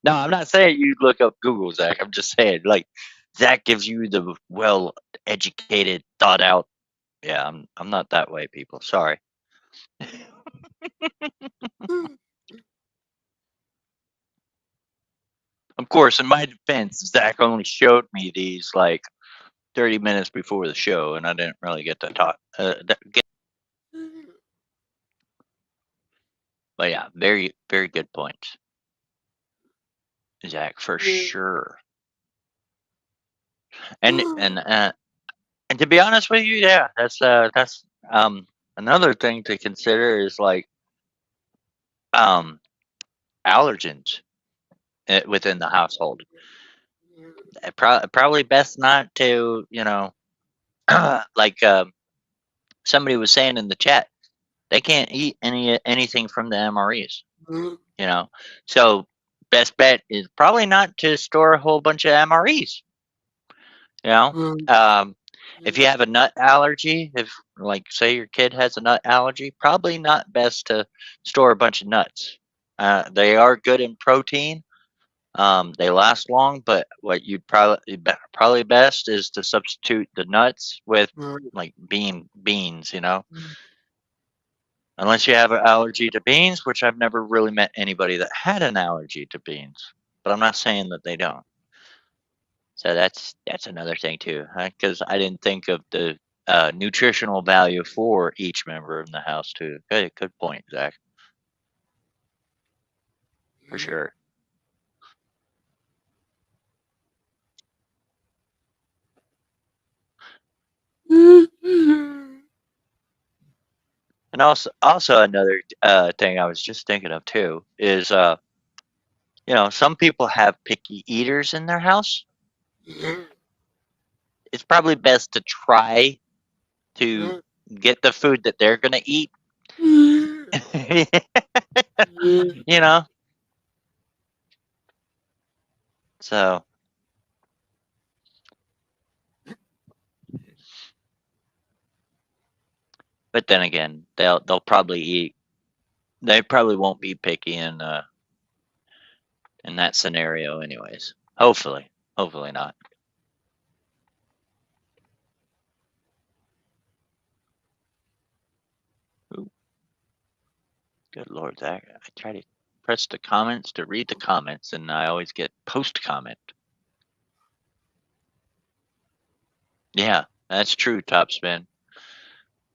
No, I'm not saying you look up Google, Zach. I'm just saying, like, Zach gives you the well educated, thought out. Yeah, I'm not that way, people. Sorry. Of course, in my defense, Zach only showed me these like 30 minutes before the show, and I didn't really get to talk. But yeah, very, very good points, Zach, for sure. And to be honest with you, yeah, that's another thing to consider is like um allergens within the household. Probably best not to, like somebody was saying in the chat, they can't eat anything from the MREs. You know, so best bet is probably not to store a whole bunch of MREs. You know, um, if you have a nut allergy, if like say your kid has a nut allergy, probably not best to store a bunch of nuts. They are good in protein. They last long, but what you'd probably best is to substitute the nuts with like beans. Unless you have an allergy to beans, which I've never really met anybody that had an allergy to beans, but I'm not saying that they don't. So that's another thing too, because I didn't think of the nutritional value for each member in the house too. Good point, Zach, for sure. And also another thing I was just thinking of too is some people have picky eaters in their house. It's probably best to try to get the food that they're gonna eat. you know. So, but then again, they'll probably eat. They probably won't be picky in that scenario, anyways. Hopefully not. Ooh, good lord, Zach! I try to press the comments to read the comments, and I always get post comment. Yeah, that's true, Topspin.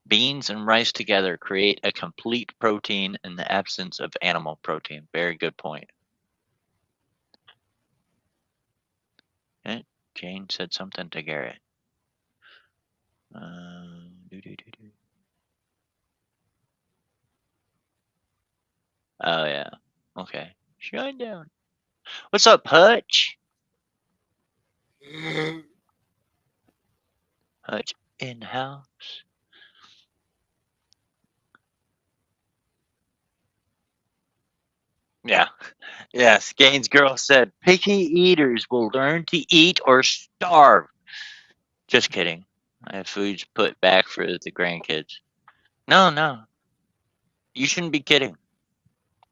Beans and rice together create a complete protein in the absence of animal protein. Very good point. Jane said something to Garrett. Doo-doo-doo-doo. Oh yeah. Okay. Shut down. What's up, Hutch? Hutch in house. Yeah. Yes. Gaines girl said picky eaters will learn to eat or starve. Just kidding. I have foods put back for the grandkids. No. You shouldn't be kidding.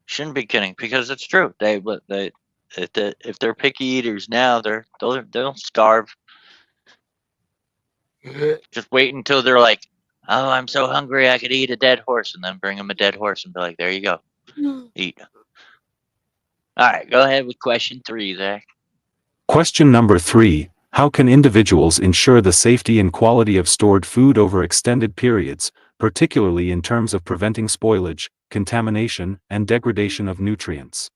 Shouldn't be kidding because it's true. They if they're picky eaters now, they'll starve. Just wait until they're like, oh, I'm so hungry I could eat a dead horse, and then bring them a dead horse and be like, there you go, eat. All right, go ahead with question 3, Zach. Question number 3. How can individuals ensure the safety and quality of stored food over extended periods, particularly in terms of preventing spoilage, contamination, and degradation of nutrients?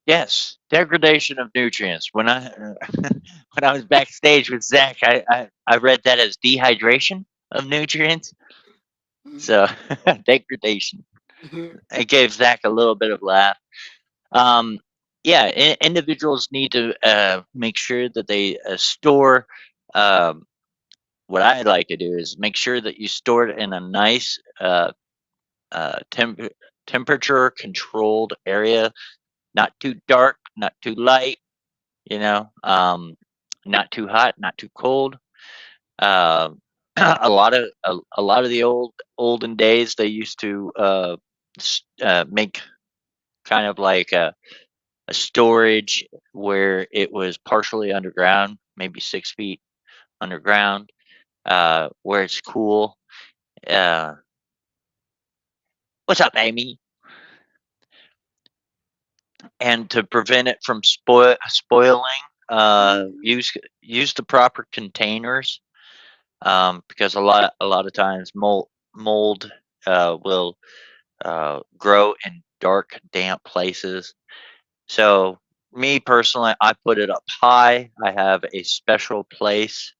Yes, degradation of nutrients. When I when I was backstage with Zach, I read that as dehydration of nutrients. So degradation. It gave Zach a little bit of laugh. Um, yeah, individuals need to make sure that they store. Um, what I like to do is make sure that you store it in a nice uh, temp- temperature controlled area, not too dark, not too light, you know, not too hot, not too cold. Um, a lot of the olden days they used to make kind of like a storage where it was partially underground, maybe 6 feet underground, where it's cool. Uh, what's up, Amy? And to prevent it from spoiling, use the proper containers, because a lot of times mold will grow in dark, damp places. So me personally, I put it up high. I have a special place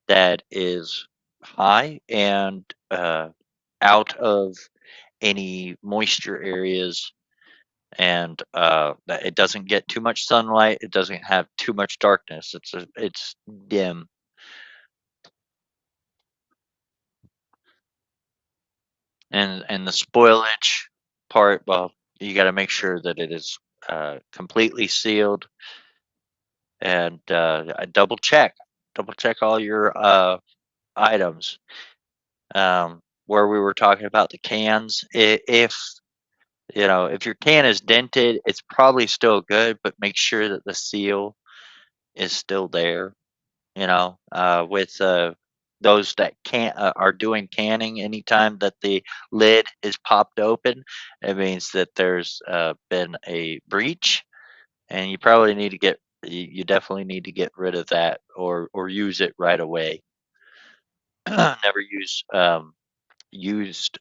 that is high and out of any moisture areas, and that it doesn't get too much sunlight. It doesn't have too much darkness. It's dim, and the spoilage part. Well, you got to make sure that it is completely sealed, and double check all your items. Where we were talking about the cans, if you know, if your can is dented, it's probably still good, but make sure that the seal is still there. You know, with those that can are doing canning, anytime that the lid is popped open, it means that there's been a breach, and you probably need to you definitely need to get rid of that, or use it right away. Never use used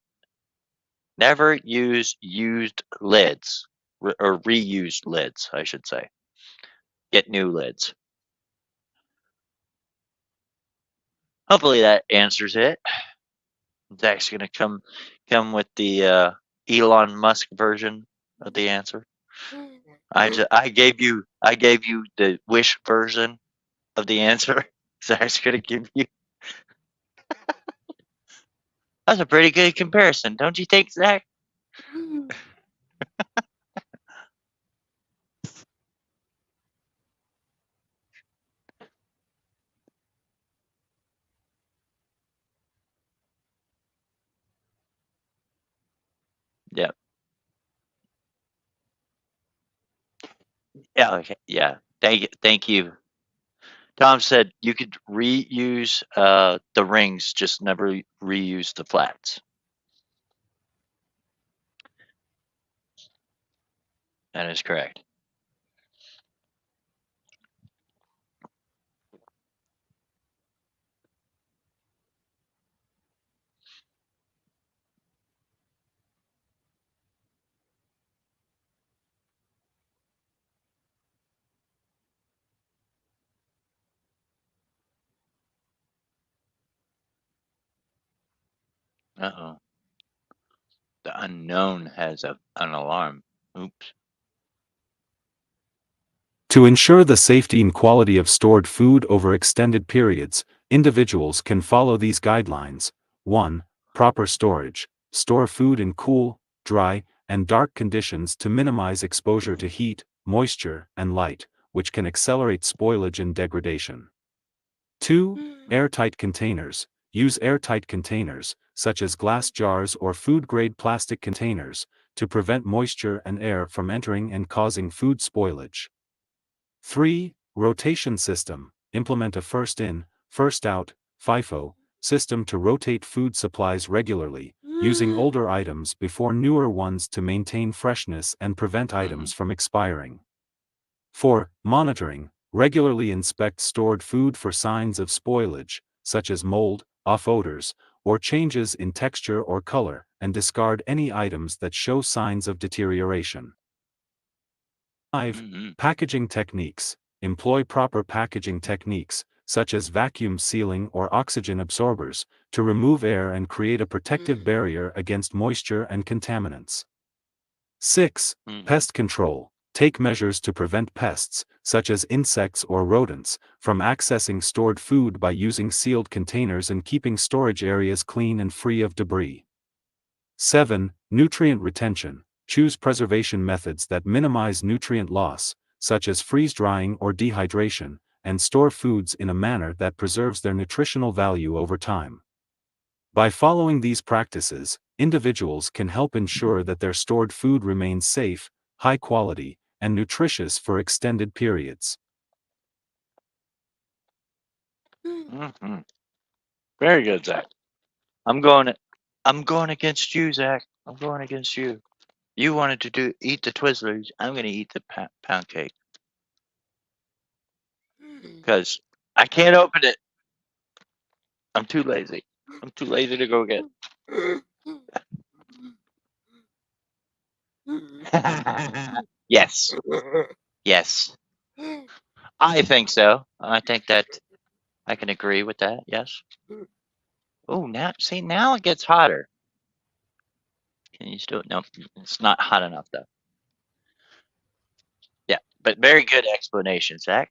never use used lids, or reused lids, I should say. Get new lids. Hopefully that answers it. Zach's gonna come with the Elon Musk version of the answer. I gave you the wish version of the answer. Zach's gonna give you. That's a pretty good comparison, don't you think, Zach? Yeah. Yeah. Okay. Yeah. Thank you. Tom said you could reuse the rings, just never reuse the flats. That is correct. Uh oh. The unknown has an alarm. Oops. To ensure the safety and quality of stored food over extended periods, individuals can follow these guidelines. 1. Proper storage. Store food in cool, dry, and dark conditions to minimize exposure to heat, moisture, and light, which can accelerate spoilage and degradation. 2. Airtight containers. Use airtight containers, such as glass jars or food-grade plastic containers, to prevent moisture and air from entering and causing food spoilage. 3. Rotation system. Implement a first in, first out (FIFO) system to rotate food supplies regularly, using older items before newer ones to maintain freshness and prevent items from expiring. 4. Monitoring. Regularly inspect stored food for signs of spoilage, such as mold, off odors, or changes in texture or color, and discard any items that show signs of deterioration. 5. Mm-hmm. Packaging techniques. Employ proper packaging techniques, such as vacuum sealing or oxygen absorbers, to remove air and create a protective barrier against moisture and contaminants. 6. Mm-hmm. Pest control. take measures to prevent pests, such as insects or rodents, from accessing stored food by using sealed containers and keeping storage areas clean and free of debris. 7. Nutrient retention. Choose preservation methods that minimize nutrient loss, such as freeze-drying or dehydration, and store foods in a manner that preserves their nutritional value over time. By following these practices, individuals can help ensure that their stored food remains safe, high quality, and nutritious for extended periods. Hmm. Very good, Zach. I'm going. I'm going against you, Zach. I'm going against you. You wanted to eat the Twizzlers. I'm going to eat the pound cake because I can't open it. I'm too lazy. I'm too lazy to go get. Yes. Yes. I think so. I think that I can agree with that. Yes. Oh, now it gets hotter. Can you still? No, it's not hot enough though. Yeah, but very good explanation, Zach.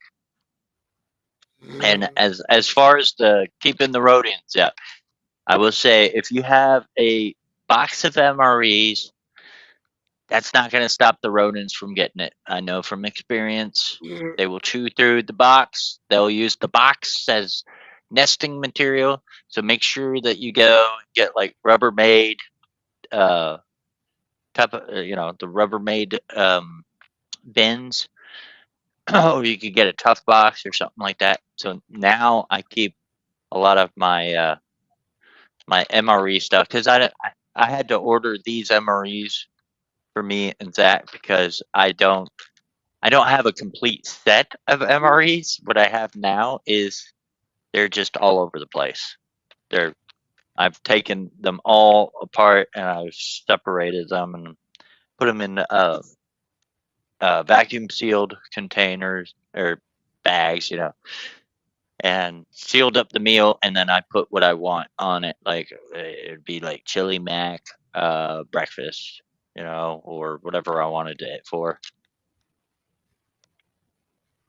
And as far as the keeping the rodents, yeah, I will say if you have a box of MREs, that's not going to stop the rodents from getting it. I know from experience. They will chew through the box. They'll use the box as nesting material. So make sure that you go and get like Rubbermaid, type of, the Rubbermaid bins. Oh, you could get a tough box or something like that. So now I keep a lot of my MRE stuff because I had to order these MREs for me and Zach because I don't have a complete set of MREs. What I have now is they're just all over the place. They're I've taken them all apart and I've separated them and put them in vacuum sealed containers or bags, and sealed up the meal. And then I put what I want on it. Like it'd be like chili mac breakfast, or whatever I wanted it for.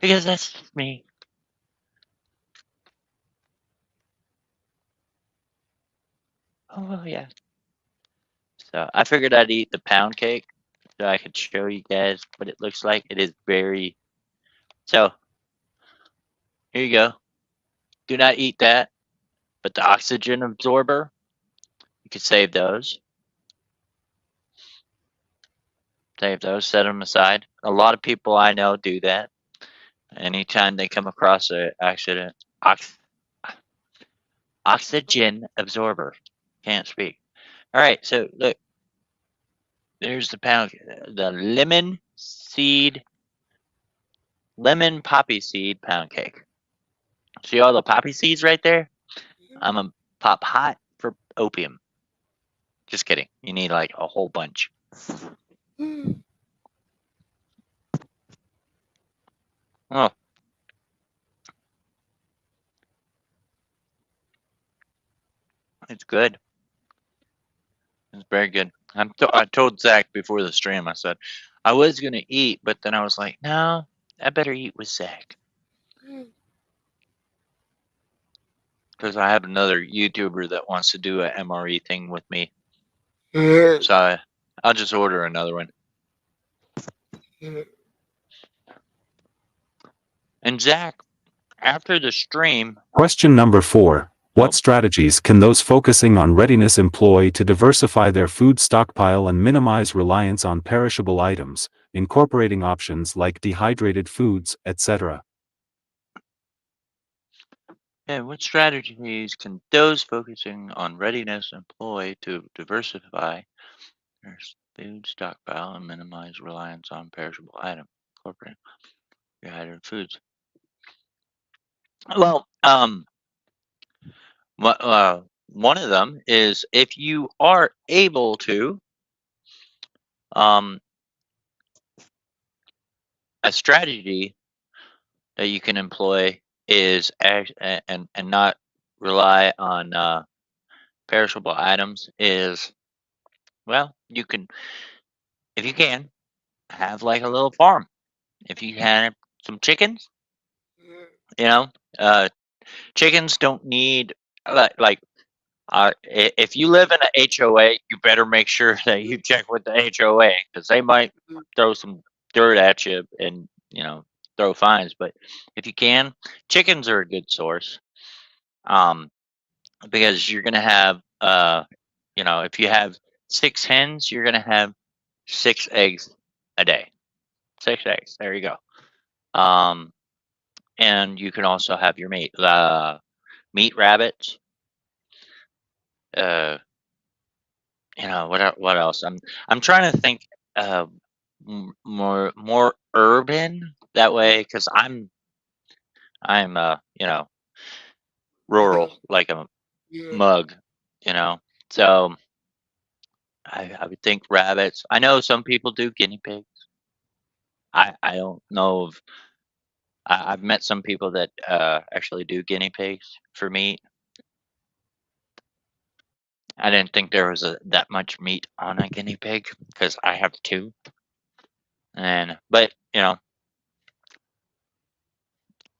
Because that's just me. Oh well, yeah. So I figured I'd eat the pound cake so I could show you guys what it looks like. It is very. So here you go. Do not eat that. But the oxygen absorber, you could save those. Save those, set them aside. A lot of people I know do that. Anytime they come across an accident, oxygen absorber. Can't speak. All right, so look, there's the lemon poppy seed pound cake. See all the poppy seeds right there? I'm gonna pop hot for opium. Just kidding. You need like a whole bunch. Oh, it's good. It's very good. I told Zach before the stream. I said I was gonna eat, but then I was like, no, I better eat with Zach because I have another YouTuber that wants to do a MRE thing with me. So I'll just order another one. And Zach, after the stream. Question number 4. What strategies can those focusing on readiness employ to diversify their food stockpile and minimize reliance on perishable items, incorporating options like dehydrated foods, etc.? Yeah, what strategies can those focusing on readiness employ to diversify their food stockpile and minimize reliance on perishable items, incorporating dehydrated foods? Well, one of them is if you are able to, um, a strategy that you can employ is and not rely on perishable items is, well, you can, if you can, have like a little farm. If you had some chickens, you know, uh, chickens don't need like if you live in an HOA, you better make sure that you check with the HOA because they might throw some dirt at you and throw fines. But if you can, chickens are a good source. Um, because you're gonna have if you have 6 hens, you're gonna have 6 eggs a day. 6 eggs. There you go. Um, and you can also have your meat. Meat rabbits. Uh, what else? I'm trying to think. Uh, more urban that way because I'm rural like a mug. You know, so I would think rabbits. I know some people do guinea pigs. I don't know of. I've met some people that actually do guinea pigs for meat. I didn't think there was that much meat on a guinea pig because I have two. And but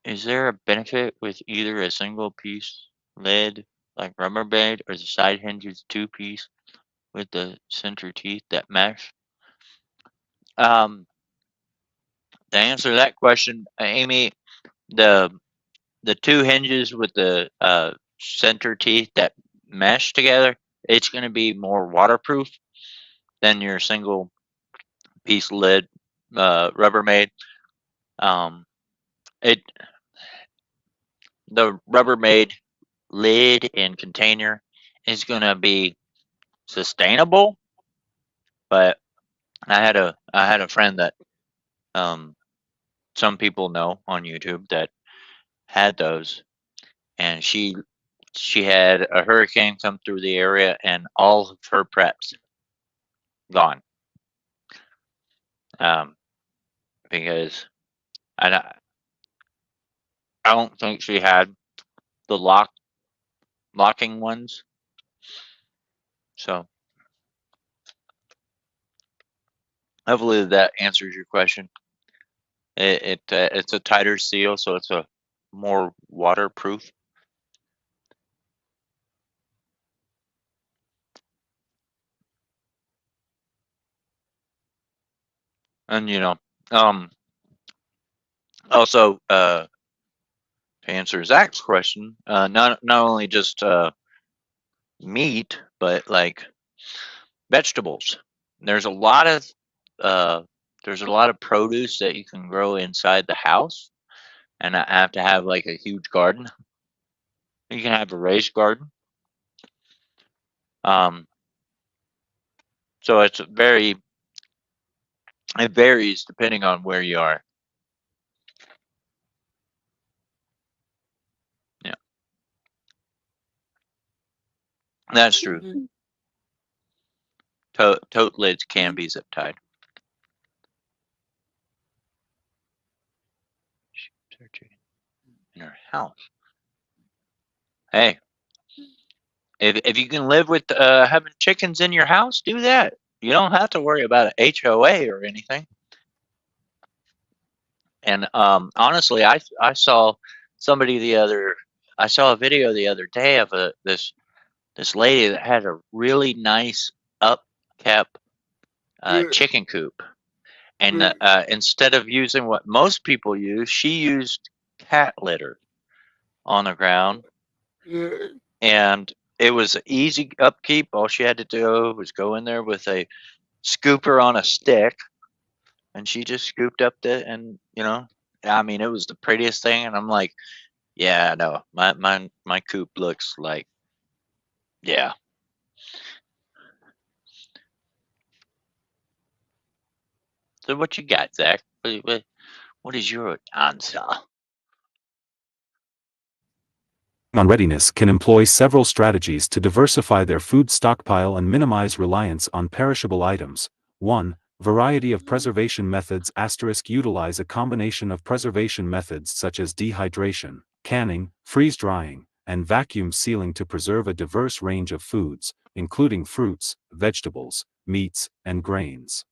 is there a benefit with either a single piece lid like Rubbermaid or the side hinges two piece with the center teeth that mesh? Um, to answer that question, Amy, the the two hinges with the center teeth that mesh together, it's going to be more waterproof than your single piece lid Rubbermaid. Um, it the Rubbermaid lid and container is going to be sustainable, but I had a friend that um, some people know on YouTube that had those, and she had a hurricane come through the area, and all of her preps gone. Um, because I don't think she had the locking ones. So hopefully that answers your question. It's a tighter seal, so it's a more waterproof. And um, also to answer Zach's question, not only just meat, but like vegetables. There's a lot of uh, there's a lot of produce that you can grow inside the house, and not have to have like a huge garden. You can have a raised garden. Um, so it varies depending on where you are. Yeah, that's true. Tote lids can be zip tied. In her house. Hey, if you can live with having chickens in your house, do that. You don't have to worry about an HOA or anything. And honestly, I saw somebody the other I saw a video the other day of this lady that had a really nice upkept chicken coop, and instead of using what most people use, she used cat litter on the ground, and it was easy upkeep. All she had to do was go in there with a scooper on a stick, and she just scooped up and I mean, it was the prettiest thing. And I'm like, yeah, no, my coop looks like, yeah. So what you got, Zach? What is your answer? On readiness can employ several strategies to diversify their food stockpile and minimize reliance on perishable items. 1. Variety of preservation methods * utilize a combination of preservation methods such as dehydration, canning, freeze-drying, and vacuum sealing to preserve a diverse range of foods, including fruits, vegetables, meats, and grains.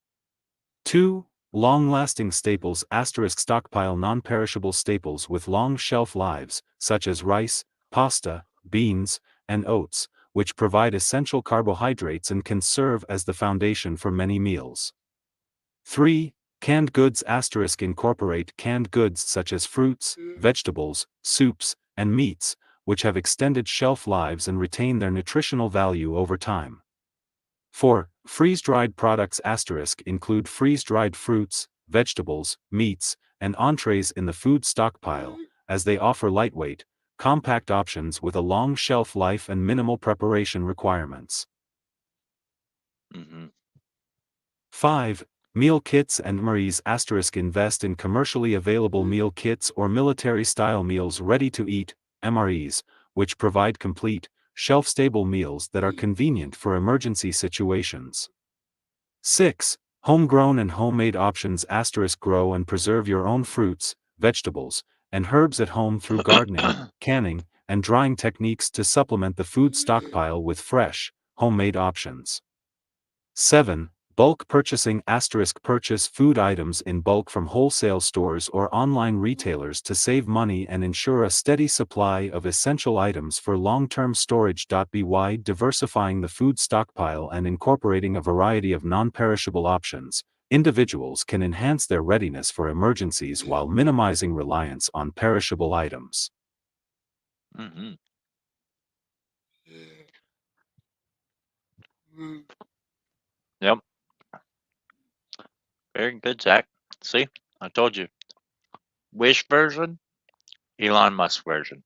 2. Long-lasting staples * stockpile non-perishable staples with long shelf lives, such as rice, pasta, beans, and oats, which provide essential carbohydrates and can serve as the foundation for many meals. 3. Canned goods * incorporate canned goods such as fruits, vegetables, soups, and meats, which have extended shelf lives and retain their nutritional value over time. 4. Freeze-dried products * include freeze-dried fruits, vegetables, meats, and entrees in the food stockpile, as they offer lightweight, compact options with a long shelf life and minimal preparation requirements. Mm-hmm. 5. Meal kits and MREs * invest in commercially available meal kits or military-style meals ready to eat, MREs, which provide complete, shelf-stable meals that are convenient for emergency situations. 6. Homegrown and homemade options * grow and preserve your own fruits, vegetables, and herbs at home through gardening, canning, and drying techniques to supplement the food stockpile with fresh, homemade options. 7. Bulk purchasing * purchase food items in bulk from wholesale stores or online retailers to save money and ensure a steady supply of essential items for long-term storage. By diversifying the food stockpile and incorporating a variety of non-perishable options, individuals can enhance their readiness for emergencies while minimizing reliance on perishable items. Mm-hmm. Yep. Very good, Zach. See, I told you. Wish version, Elon Musk version.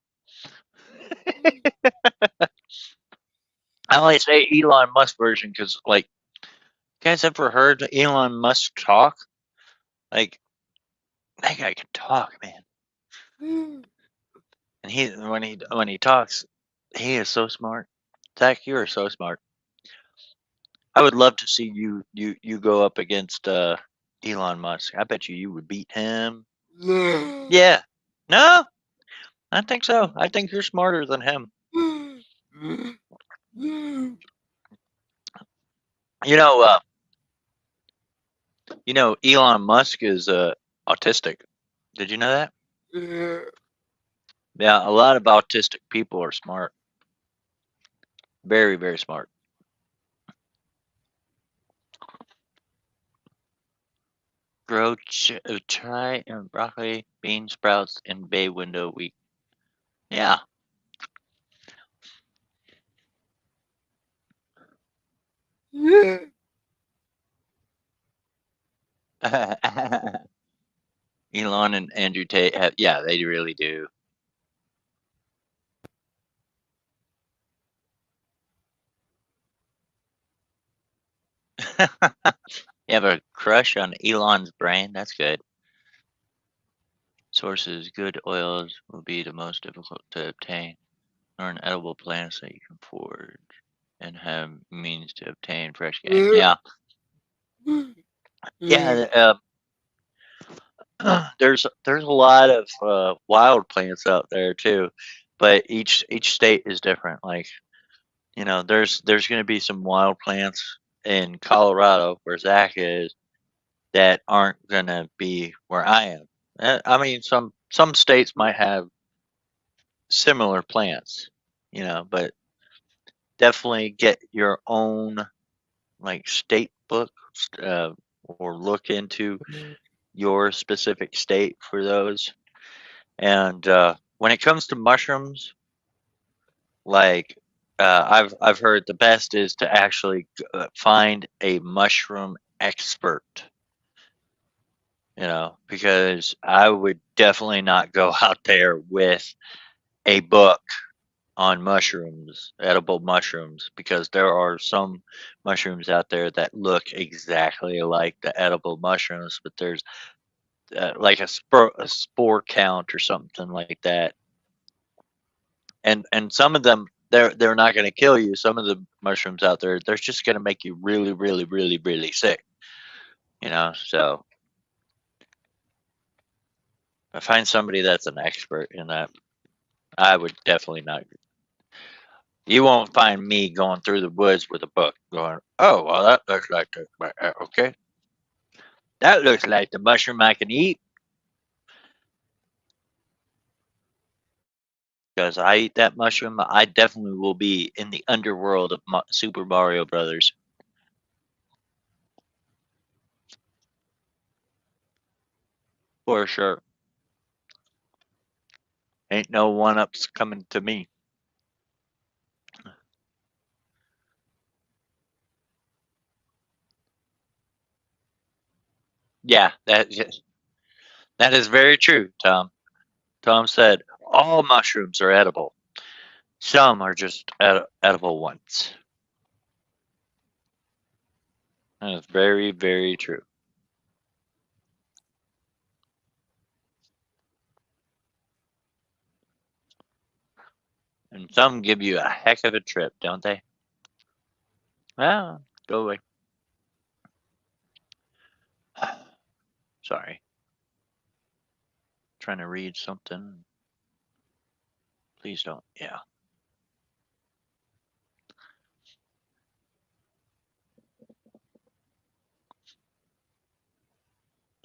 I only say Elon Musk version because, like, you guys ever heard Elon Musk talk? Like, that guy can talk, man. And when he talks, he is so smart. Zach, you are so smart. I would love to see you go up against Elon Musk. I bet you would beat him. Yeah. No, I think so. I think you're smarter than him. You know, uh, Elon Musk is autistic. Did you know that? Yeah, a lot of autistic people are smart. Very, very smart. Grow try and broccoli, bean sprouts in bay window week. Yeah. Elon and Andrew Tate have, yeah, they really do. You have a crush on Elon's brain? That's good. Sources: good oils will be the most difficult to obtain. Learn edible plants that you can forage and have means to obtain fresh game. Yeah. Yeah, there's a lot of wild plants out there too, but each state is different. Like, there's going to be some wild plants in Colorado where Zach is that aren't going to be where I am. I mean, some states might have similar plants, but definitely get your own like state book, uh, or look into your specific state for those. And when it comes to mushrooms, like, I've heard the best is to actually find a mushroom expert. Because I would definitely not go out there with a book on mushrooms, edible mushrooms, because there are some mushrooms out there that look exactly like the edible mushrooms, but there's like a spore count or something like that. And some of them, they're not going to kill you. Some of the mushrooms out there, they're just going to make you really, really, really, really sick. So I find somebody that's an expert in that. I would definitely not. You won't find me going through the woods with a book, going, "Oh, well, that looks like okay." That looks like the mushroom I can eat. Because I eat that mushroom, I definitely will be in the underworld of Super Mario Brothers. For sure. Ain't no one-ups coming to me. Yeah, that is very true, Tom. Tom said all mushrooms are edible. Some are just edible ones. That is very, very true. And some give you a heck of a trip, don't they? Well, go away. Sorry. Trying to read something. Please don't. Yeah.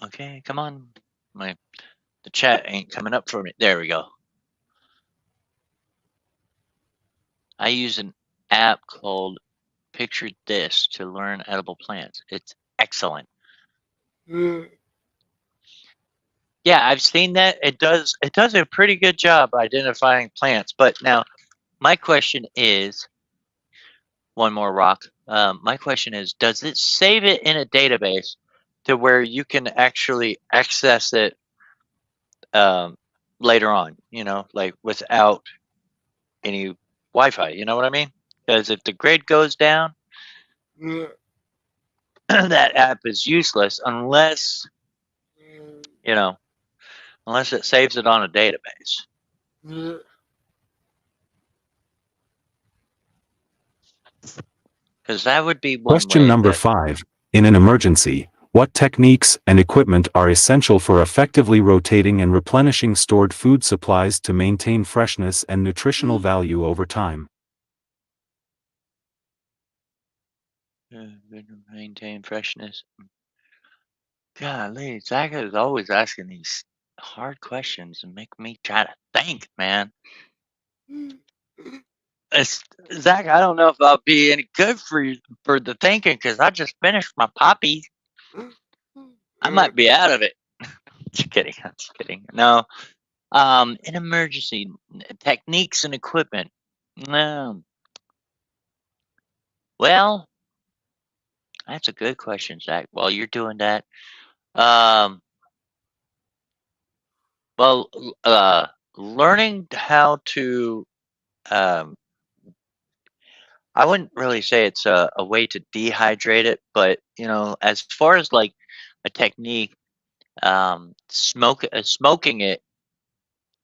Okay, come on. The chat ain't coming up for me. There we go. I use an app called Picture This to learn edible plants. It's excellent. Yeah, I've seen that. It does a pretty good job identifying plants. But now my question is one more rock. My question is, does it save it in a database to where you can actually access it later on, like without any Wi-Fi, you know what I mean? Because if the grid goes down, that app is useless unless, you know, unless it saves it on a database. Because that would be one Question way number that 5. In an emergency, what techniques and equipment are essential for effectively rotating and replenishing stored food supplies to maintain freshness and nutritional value over time? maintain freshness. Golly, Zach is always asking these hard questions and make me try to think, man. Zach, I don't know if I'll be any good for you for the thinking because I just finished my poppy. I might be out of it. Just kidding. I'm just kidding. No. An emergency techniques and equipment. No. Well, that's a good question, Zach. While you're doing that, um, well, learning how to, um, I wouldn't really say it's a way to dehydrate it, but as far as like a technique, smoking it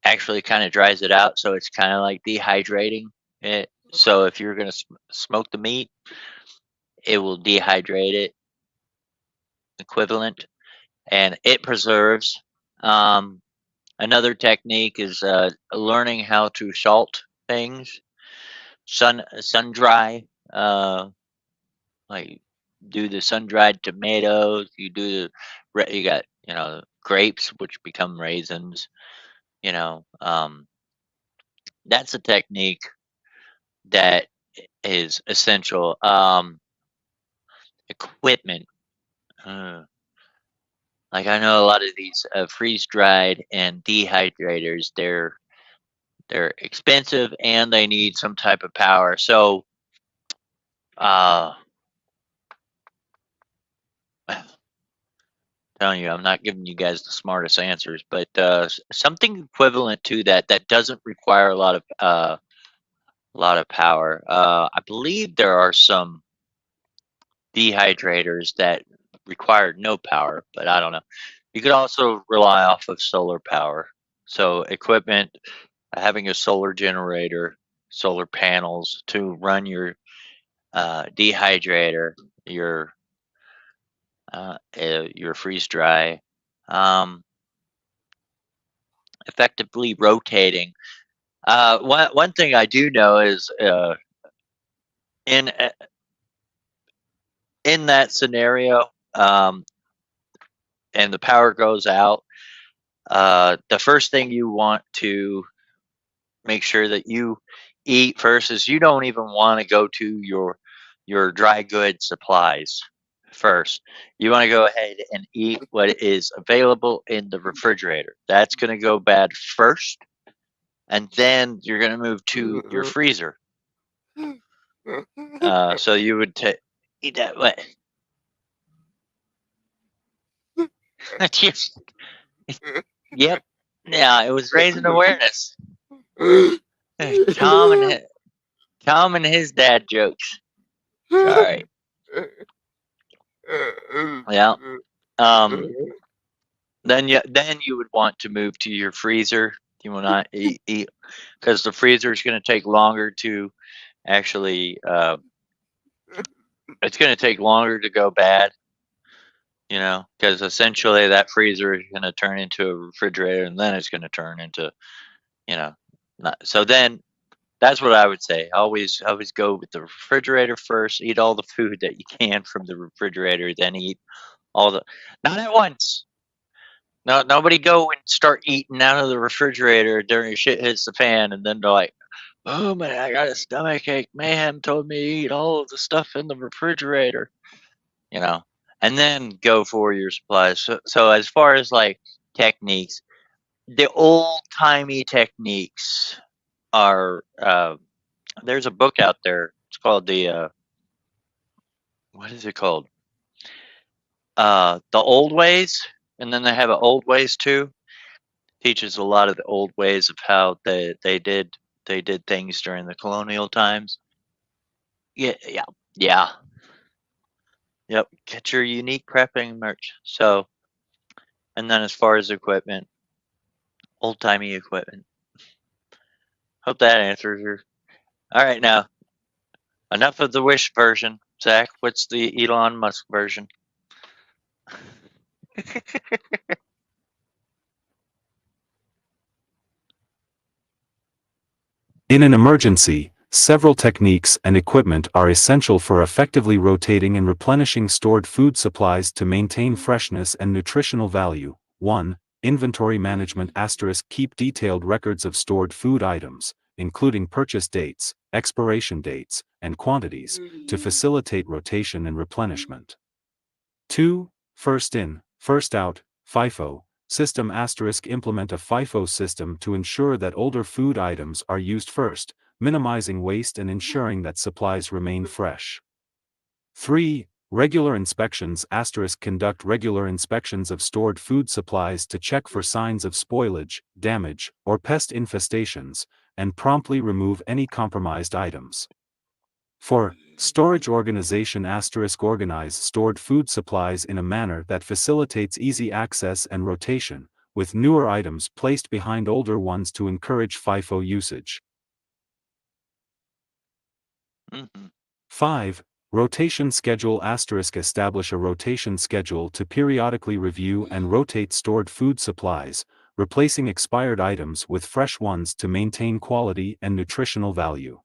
actually kind of dries it out, so it's kind of like dehydrating it. So if you're gonna smoke the meat, it will dehydrate it, equivalent, and it preserves. Um, Another technique is learning how to salt things, sun dry, like do the sun dried tomatoes. You do you got grapes, which become raisins. That's a technique that is essential. Equipment. Uh, like I know a lot of these freeze dried and dehydrators. They're expensive and they need some type of power. So, uh, telling you, I'm not giving you guys the smartest answers, but something equivalent to that that doesn't require a lot of power. I believe there are some dehydrators that require no power, but I don't know. You could also rely off of solar power. So equipment, having a solar generator, solar panels to run your dehydrator, your freeze dry, um, effectively rotating. One thing I do know is in in that scenario, and the power goes out, the first thing you want to make sure that you eat first is you don't even want to go to your dry goods supplies first. You want to go ahead and eat what is available in the refrigerator. That's going to go bad first, and then you're going to move to your freezer. So you would eat that way. Yep. Yeah, it was raising awareness. Tom and his dad jokes. Sorry. Yeah. Um. Then you would want to move to your freezer. You will not eat because the freezer is going to take longer to actually. It's going to take longer to go bad. Because essentially that freezer is going to turn into a refrigerator, and then it's going to turn into, not. So then that's what I would say. Always go with the refrigerator first. Eat all the food that you can from the refrigerator. Then eat all the, not at once. No, nobody go and start eating out of the refrigerator during shit hits the fan, and then they're like, "Oh man, I got a stomach ache. Mayhem told me to eat all of the stuff in the refrigerator." You know, and then go for your supplies. So as far as like techniques, the old timey techniques are. There's a book out there. It's called what is it called? The Old Ways, and then they have an Old Ways too. Teaches a lot of the old ways of how they did things during the colonial times. Yeah, yeah, yeah. Yep. Get your unique prepping merch. So, and then as far as equipment, old timey equipment. Hope that answers your. All right, now enough of the Wish version. Zach, what's the Elon Musk version? In an emergency, several techniques and equipment are essential for effectively rotating and replenishing stored food supplies to maintain freshness and nutritional value. 1. Inventory management *. Keep detailed records of stored food items, including purchase dates, expiration dates, and quantities, to facilitate rotation and replenishment. 2. First in, first out, FIFO system *. Implement a FIFO system to ensure that older food items are used first, minimizing waste and ensuring that supplies remain fresh. 3. Regular inspections *. Conduct regular inspections of stored food supplies to check for signs of spoilage, damage, or pest infestations, and promptly remove any compromised items. 4. Storage organization *. Organize stored food supplies in a manner that facilitates easy access and rotation, with newer items placed behind older ones to encourage FIFO usage. Mm-hmm. 5. Rotation schedule *. Establish a rotation schedule to periodically review and rotate stored food supplies, replacing expired items with fresh ones to maintain quality and nutritional value.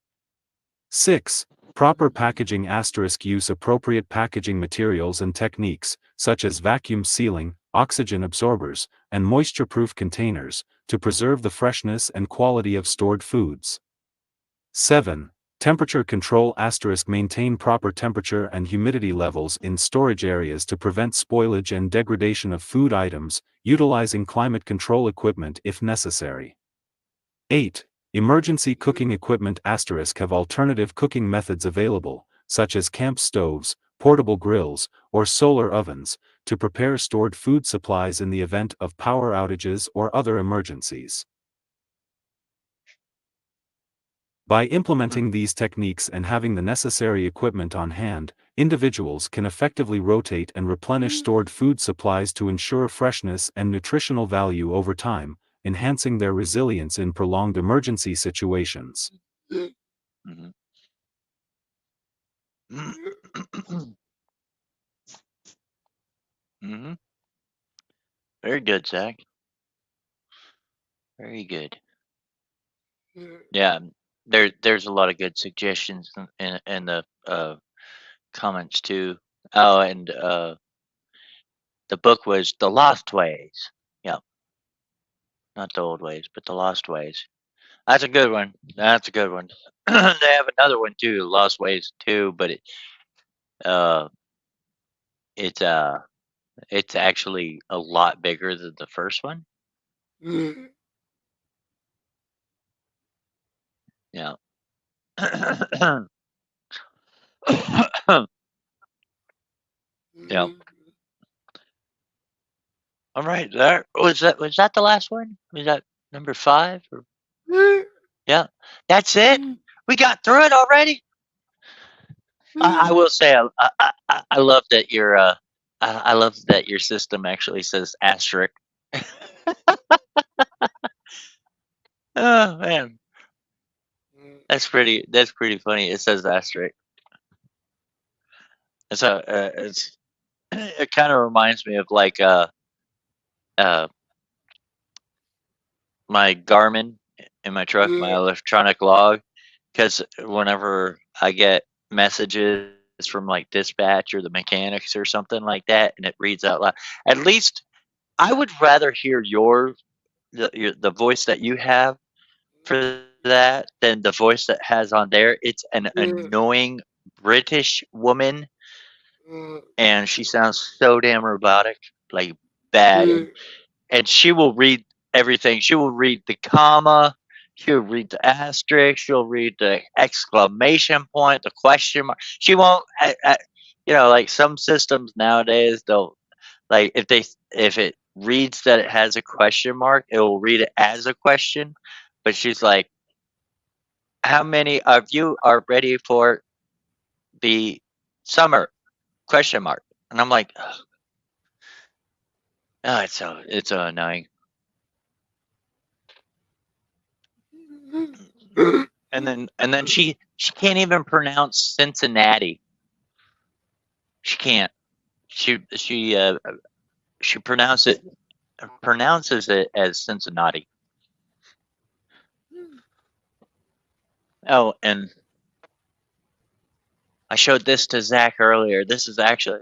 6. Proper packaging *. Use appropriate packaging materials and techniques, such as vacuum sealing, oxygen absorbers, and moisture-proof containers, to preserve the freshness and quality of stored foods. 7. Temperature control *. Maintain proper temperature and humidity levels in storage areas to prevent spoilage and degradation of food items, utilizing climate control equipment if necessary. 8. Emergency cooking equipment * have alternative cooking methods available, such as camp stoves, portable grills, or solar ovens, to prepare stored food supplies in the event of power outages or other emergencies. By implementing these techniques and having the necessary equipment on hand, individuals can effectively rotate and replenish stored food supplies to ensure freshness and nutritional value over time, enhancing their resilience in prolonged emergency situations. Mm-hmm. Mm-hmm. Very good, Zach. Very good. Yeah, there's a lot of good suggestions in the comments too. Oh, and The book was The Lost Ways. Yep, not the old ways, but the Lost Ways. That's a good one. That's a good one. They have another one too, Lost Ways too, but uh, it's uh, it's actually a lot bigger than the first one. Yeah. Yeah. All right. Was that the last one? Was that number 5? Or, yeah. That's it. We got through it already. I will say I love that I love that your system actually says asterisk. Oh man, that's pretty funny. It says asterisk. It's it kind of reminds me of like uh my Garmin in my truck, my electronic log, because whenever I get messages from like dispatch or the mechanics or something like that, and it reads out loud, at least I would rather hear the voice that you have for that than the voice that has on there. It's an annoying British woman, and she sounds so damn robotic, like bad. And she will read everything. She will read the comma. She'll read the asterisk. She'll read the exclamation point, the question mark. She won't. Like some systems nowadays, they'll like if it reads that it has a question mark, it will read it as a question. But she's like, "How many of you are ready for the summer?" Question mark. And I'm like, "Oh, it's so annoying." And then she can't even pronounce Cincinnati. She can't. She pronounces it as Cincinnati. Oh, and I showed this to Zach earlier. This is actually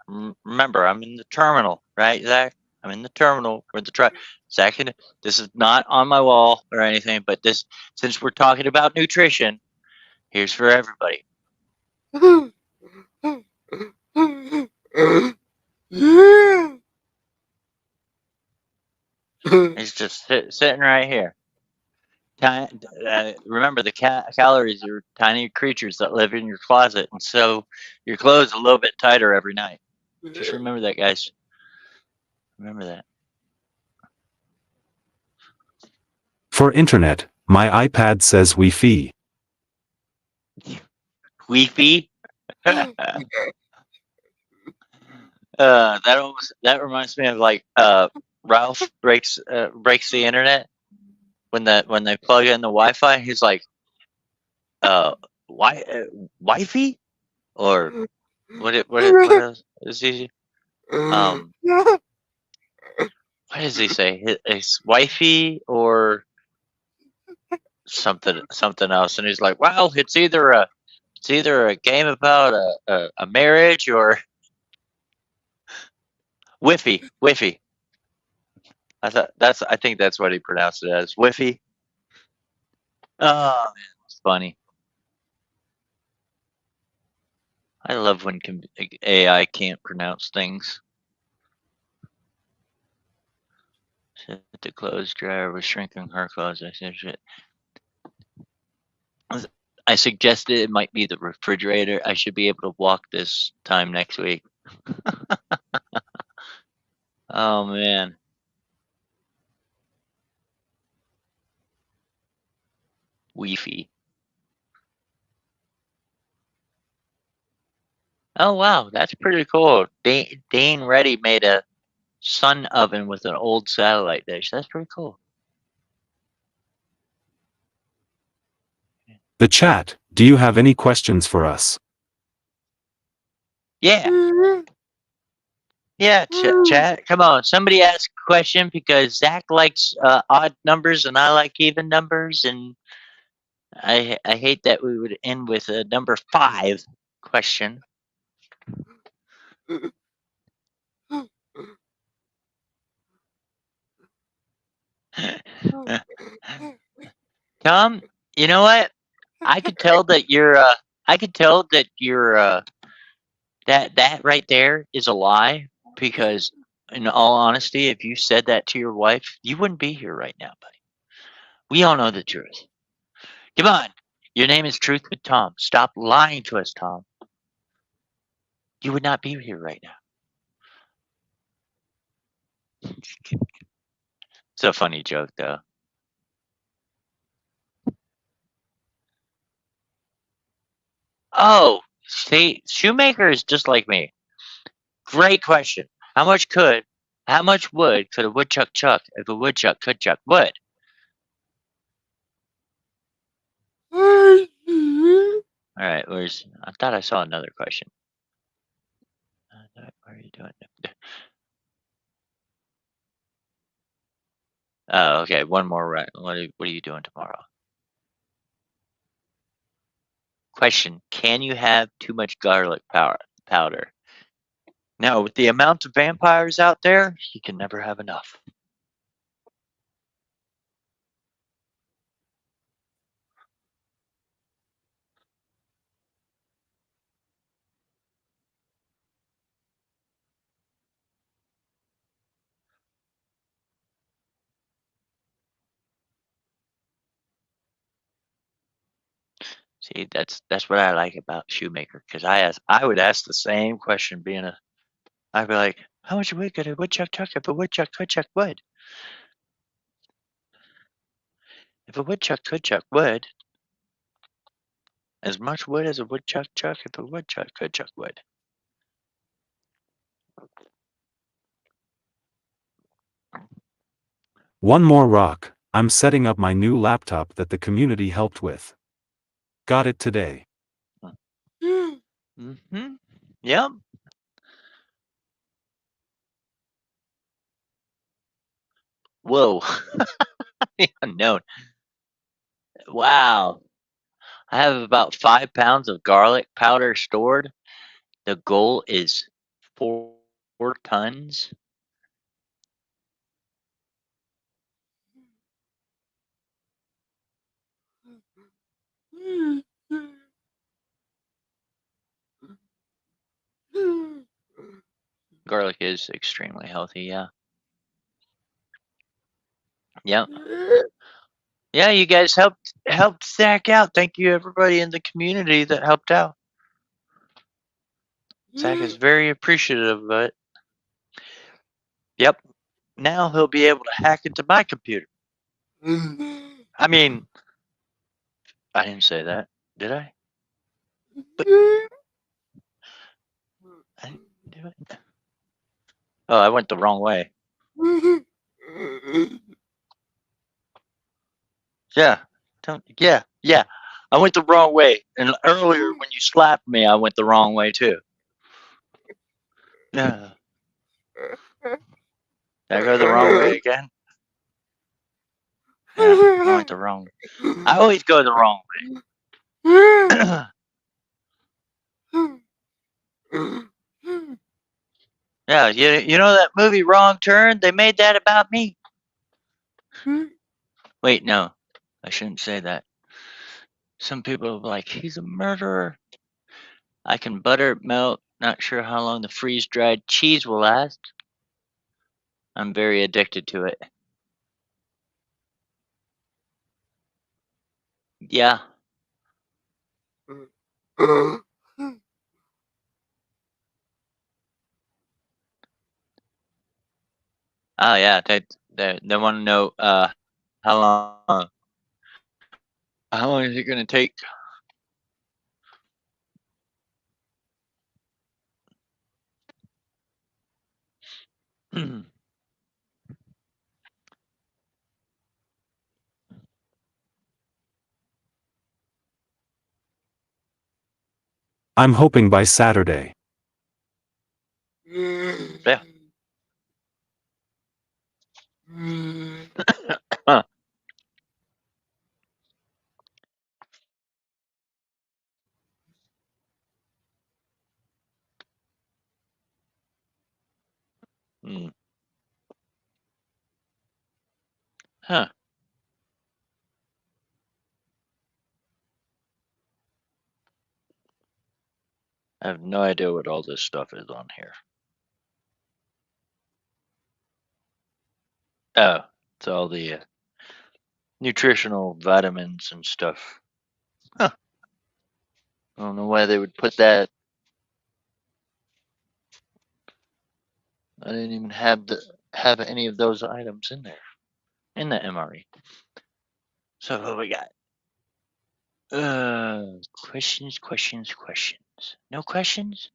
remember I'm in the terminal, right, Zach? I'm in the terminal with the truck. Zach, this is not on my wall or anything, but this since we're talking about nutrition, here's for everybody. It's just sitting right here. Remember, the calories are tiny creatures that live in your closet, and so your clothes a little bit tighter every night. Just remember that, guys. Remember that. For internet, my iPad says Wi-Fi. Wi-Fi. That reminds me of like Ralph breaks the internet when they plug in the Wi-Fi. He's like, Wi-Fi or what else is he? What does he say? It's wifey or something else, and he's like, "Well, it's either a game about a marriage or Whiffy." I think that's what he pronounced it as, Whiffy. Oh man, it's funny. I love when AI can't pronounce things. Set the clothes dryer was shrinking her clothes. I said shit. I suggested it might be the refrigerator. I should be able to walk this time next week. Oh man. Wi-Fi. Oh wow, that's pretty cool. Dane Reddy made a sun oven with an old satellite dish. That's pretty cool. The chat, do you have any questions for us? Yeah, yeah. Chat, come on. Somebody ask a question because Zach likes odd numbers and I like even numbers, and I hate that we would end with a number 5 question. Tom, you know what? I could tell that you're. I could tell that you're. That right there is a lie because, in all honesty, if you said that to your wife, you wouldn't be here right now, buddy. We all know the truth. Come on. Your name is Truth with Tom. Stop lying to us, Tom. You would not be here right now. It's a funny joke, though. Oh, see, Shoemaker is just like me. Great question. How much wood could a woodchuck chuck if a woodchuck could chuck wood? All right, I thought I saw another question. What are you doing? Oh, okay. One more. What are you doing tomorrow? Question: Can you have too much garlic powder? Now, with the amount of vampires out there, you can never have enough. See, that's what I like about Shoemaker, because I would ask the same question. I'd be like, how much wood could a woodchuck chuck if a woodchuck could chuck wood? If a woodchuck could chuck wood, as much wood as a woodchuck chuck if a woodchuck could chuck wood. One more rock. I'm setting up my new laptop that the community helped with. Got it today. Mm-hmm. Yep. Whoa. The unknown. Wow. I have about 5 pounds of garlic powder stored. The goal is 4 tons. Garlic is extremely healthy, yeah. Yep. Yeah, you guys helped Zach out. Thank you everybody in the community that helped out. Zach is very appreciative of it. Yep. Now he'll be able to hack into my computer. I mean, I didn't say that, did I? But I didn't do it. Oh, I went the wrong way. Yeah. Yeah. I went the wrong way. And earlier when you slapped me, I went the wrong way too. Yeah. Did I go the wrong way again? Yeah, I went the wrong. I always go the wrong way. Yeah, you know that movie Wrong Turn? They made that about me. Wait, no, I shouldn't say that. Some people are like, he's a murderer. I can butter melt. Not sure how long the freeze dried cheese will last. I'm very addicted to it. Yeah. Oh yeah. They want to know how long how long is it gonna take? I'm hoping by Saturday. Yeah. Huh. Mm. Huh. I have no idea what all this stuff is on here. Oh, it's all the nutritional vitamins and stuff. Huh. I don't know why they would put that. I didn't even have any of those items in there in the MRE. So what we got? Questions. No questions?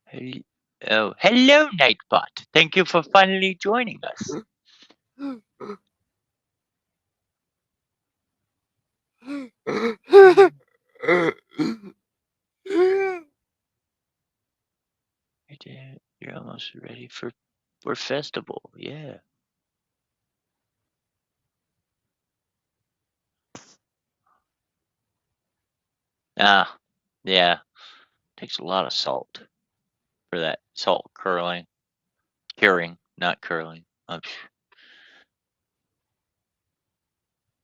Hey, oh, hello, Nightbot. Thank you for finally joining us. You're almost ready for festival. Yeah. Ah, yeah. Takes a lot of salt for that salt curing, not curling.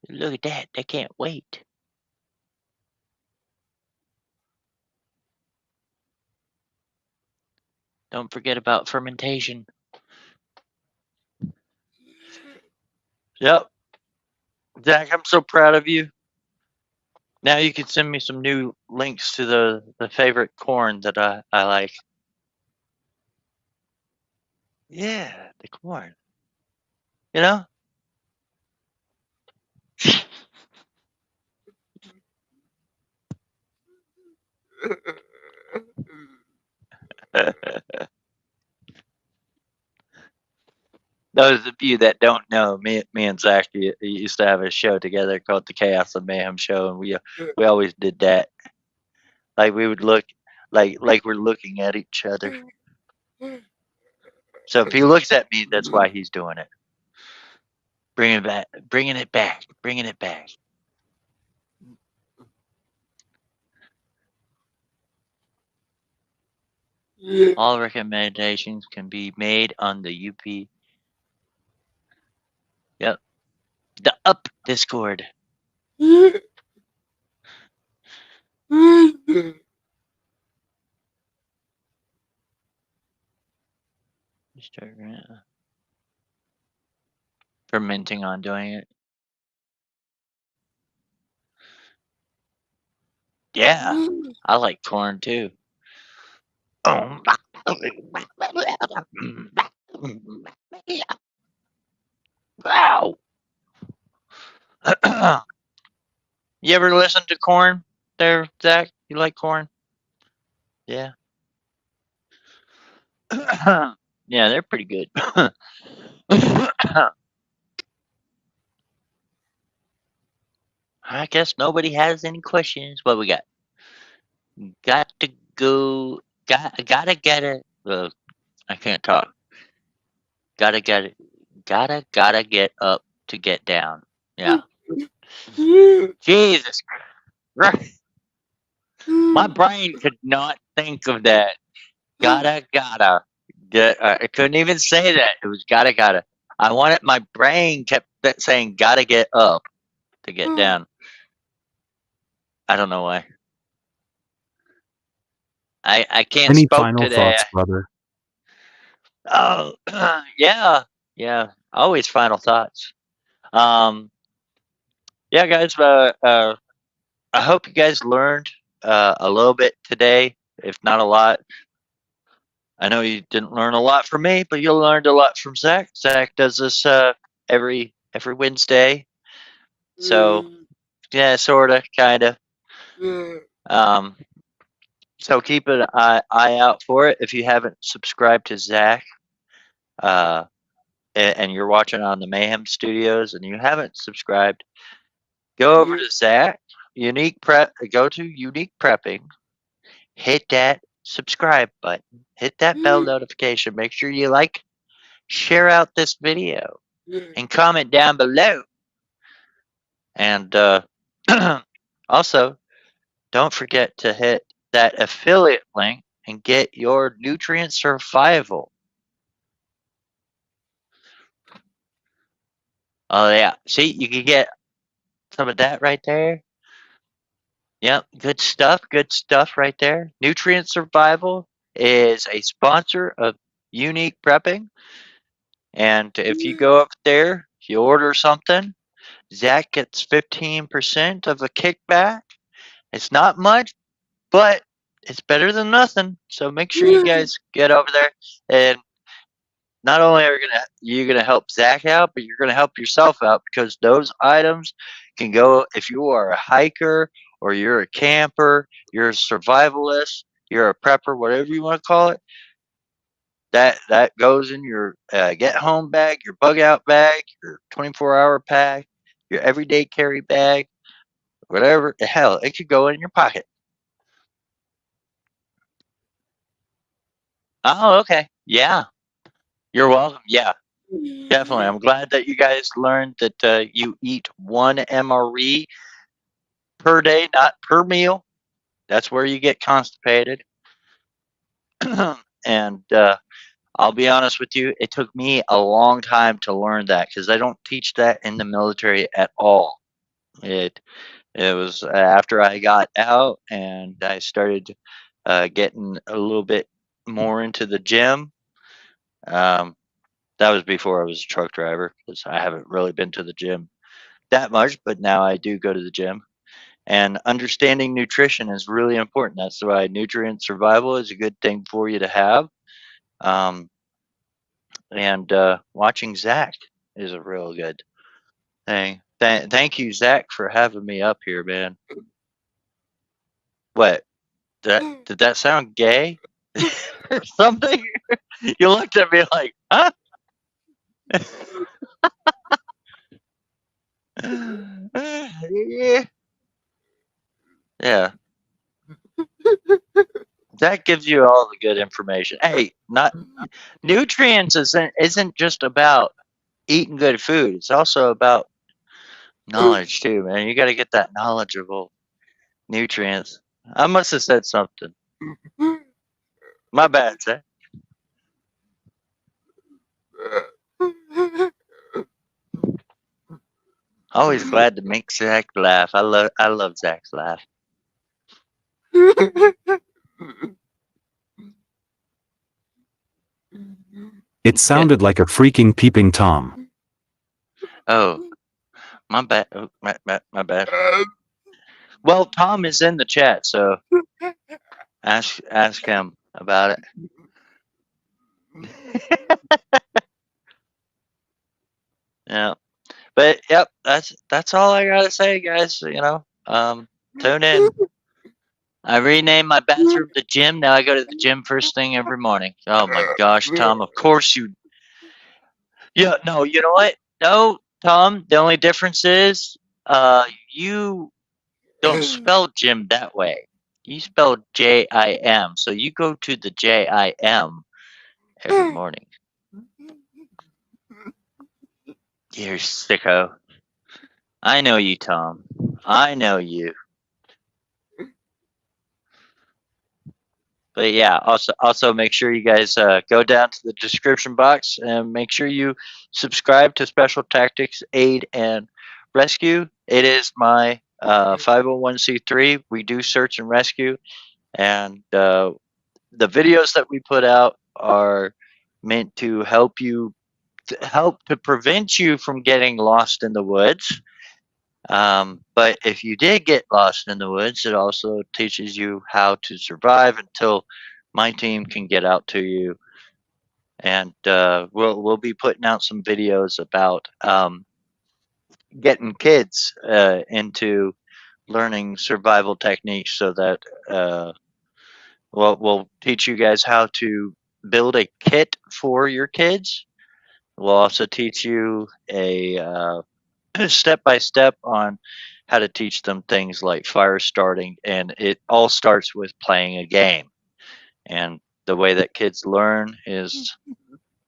Look at that. They can't wait. Don't forget about fermentation. Yep. Zach, I'm so proud of you. Now you can send me some new links to the favorite corn that I like. Yeah, the corn. You know? Those of you that don't know, me and Zach used to have a show together called the Chaos and Mayhem Show, and we always did that. Like we would look like we're looking at each other. So if he looks at me, that's why he's doing it. Bringing it back. All recommendations can be made on the UP. Yep. The Up Discord. Start fermenting on doing it. Yeah, I like corn too. Wow. You ever listen to corn there, Zach? You like corn? Yeah. Yeah, they're pretty good. I guess nobody has any questions. What we got? Got to go. Gotta get it. I can't talk. Gotta get it. Gotta get up to get down. Yeah. Jesus Christ. My brain could not think of that. Gotta. I couldn't even say that. It was gotta. I wanted. My brain kept saying gotta get up to get down. I don't know why. I can't Any spoke final today. thoughts, brother? Oh, yeah. Always final thoughts. Yeah, guys. I hope you guys learned a little bit today, if not a lot. I know you didn't learn a lot from me, but you learned a lot from Zach. Zach does this every Wednesday. So yeah, sorta, kinda. So keep an eye out for it. If you haven't subscribed to Zach, and you're watching on the Mayhem Studios and you haven't subscribed, go over to Zach. Go to Unique Prepping. Hit that subscribe button. Hit that bell notification. Make sure you like, share out this video, and comment down below. And also, don't forget to hit that affiliate link and get your nutrient survival Oh yeah. See, you can get some of that right there. Yep, good stuff. Good stuff right there. Nutrient Survival is a sponsor of Unique Prepping, and if you go up there, if you order something, Zach gets 15% of a kickback. It's not much, but it's better than nothing. So make sure you guys get over there, and not only are you gonna help Zach out, but you're gonna help yourself out because those items can go if you are a hiker or you're a camper, you're a survivalist, you're a prepper, whatever you want to call it. That goes in your get home bag, your bug out bag, your 24-hour pack, your everyday carry bag, whatever. Hell, it could go in your pocket. Oh, okay. Yeah, you're welcome. Yeah, definitely. I'm glad that you guys learned that you eat one MRE per day, not per meal. That's where you get constipated. And I'll be honest with you, it took me a long time to learn that because I don't teach that in the military at all. It it was after I got out and I started getting a little bit more into the gym. Um, that was before I was a truck driver because I haven't really been to the gym that much, but now I do go to the gym. And understanding nutrition is really important. That's why nutrient survival is a good thing for you to have. Um, and watching Zach is a real good thing. Thank you, Zach, for having me up here, man. What? Did that sound gay or something? You looked at me like, huh? Yeah. Yeah. That gives you all the good information. Hey, not nutrients isn't just about eating good food. It's also about knowledge too, man. You got to get that knowledgeable nutrients. I must have said something. My bad, Zach. Always glad to make Zach laugh. I love Zach's laugh. It sounded like a freaking peeping Tom. Oh, my bad. Oh, my bad. Well, Tom is in the chat, so ask him about it. Yeah. But yep, that's all I gotta say, guys. Tune in. I renamed my bathroom the gym. Now I go to the gym first thing every morning. Oh my gosh, Tom! Of course you. Yeah, no, you know what? No, Tom. The only difference is, you don't spell gym that way. You spell JIM. So you go to the JIM every morning. You're sicko. I know you, Tom. I know you. But yeah, also make sure you guys go down to the description box and make sure you subscribe to Special Tactics Aid and Rescue. It is my 501c3. We do search and rescue, and the videos that we put out are meant to help to prevent you from getting lost in the woods. But if you did get lost in the woods, it also teaches you how to survive until my team can get out to you. And we'll be putting out some videos about getting kids into learning survival techniques, so that we'll teach you guys how to build a kit for your kids. We'll also teach you a step by step on how to teach them things like fire starting, and it all starts with playing a game. And the way that kids learn is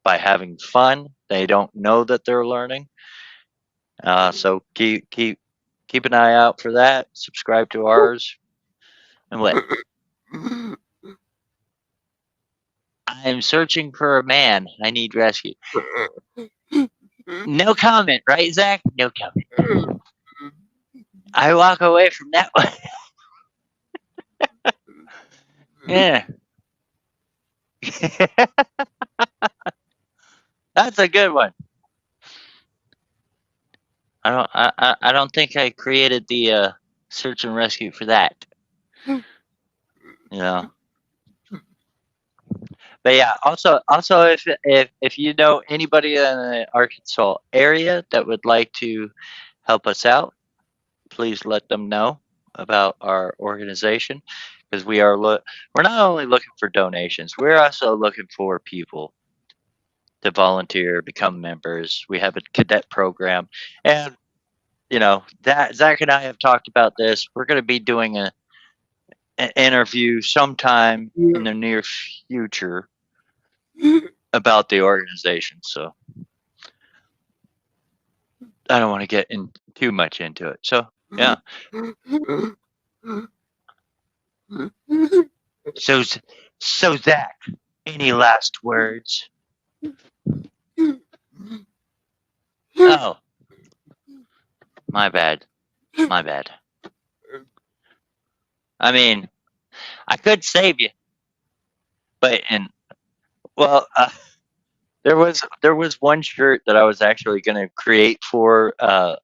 by having fun. They don't know that they're learning. So keep an eye out for that. Subscribe to ours. And what? I'm searching for a man. I need rescue. No comment, right, Zach? No comment. I walk away from that one. Yeah. That's a good one. I don't think I created the search and rescue for that. You know. But yeah, also if you know anybody in the Arkansas area that would like to help us out, please let them know about our organization because we're not only looking for donations, we're also looking for people to volunteer, become members. We have a cadet program, and that Zach and I have talked about this. We're going to be doing an interview sometime in the near future about the organization. So I don't want to get in too much into it. So yeah. So so Zach, any last words? Oh, my bad. My bad. I mean, I could save you, but well, there was one shirt that I was actually going to create uh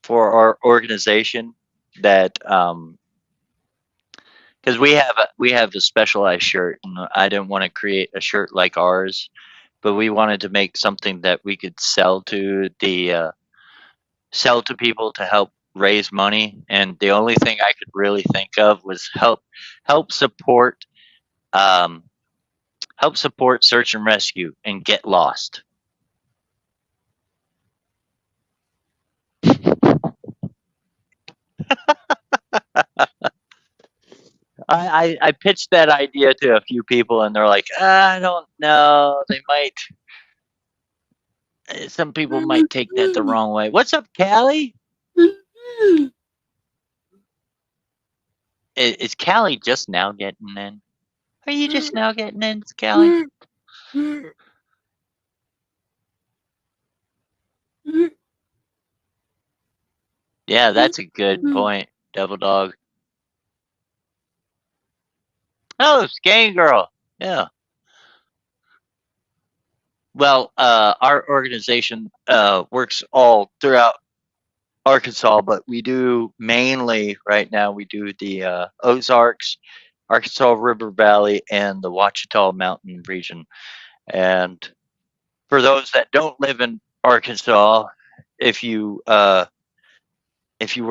for our organization that because we have a specialized shirt, and I didn't want to create a shirt like ours, but we wanted to make something that we could sell to people to help raise money. And the only thing I could really think of was help support um, help support search and rescue and get lost. I pitched that idea to a few people, and they're like, I don't know. Some people might take that the wrong way. What's up, Callie? Is Callie just now getting in? Are you just now getting in, Callie? Yeah, that's a good point, Devil Dog. Oh, Scan Girl. Yeah. Well, our organization works all throughout Arkansas, but we do mainly right now. We do the Ozarks, Arkansas River Valley, and the Ouachita Mountain region. And for those that don't live in Arkansas, if you were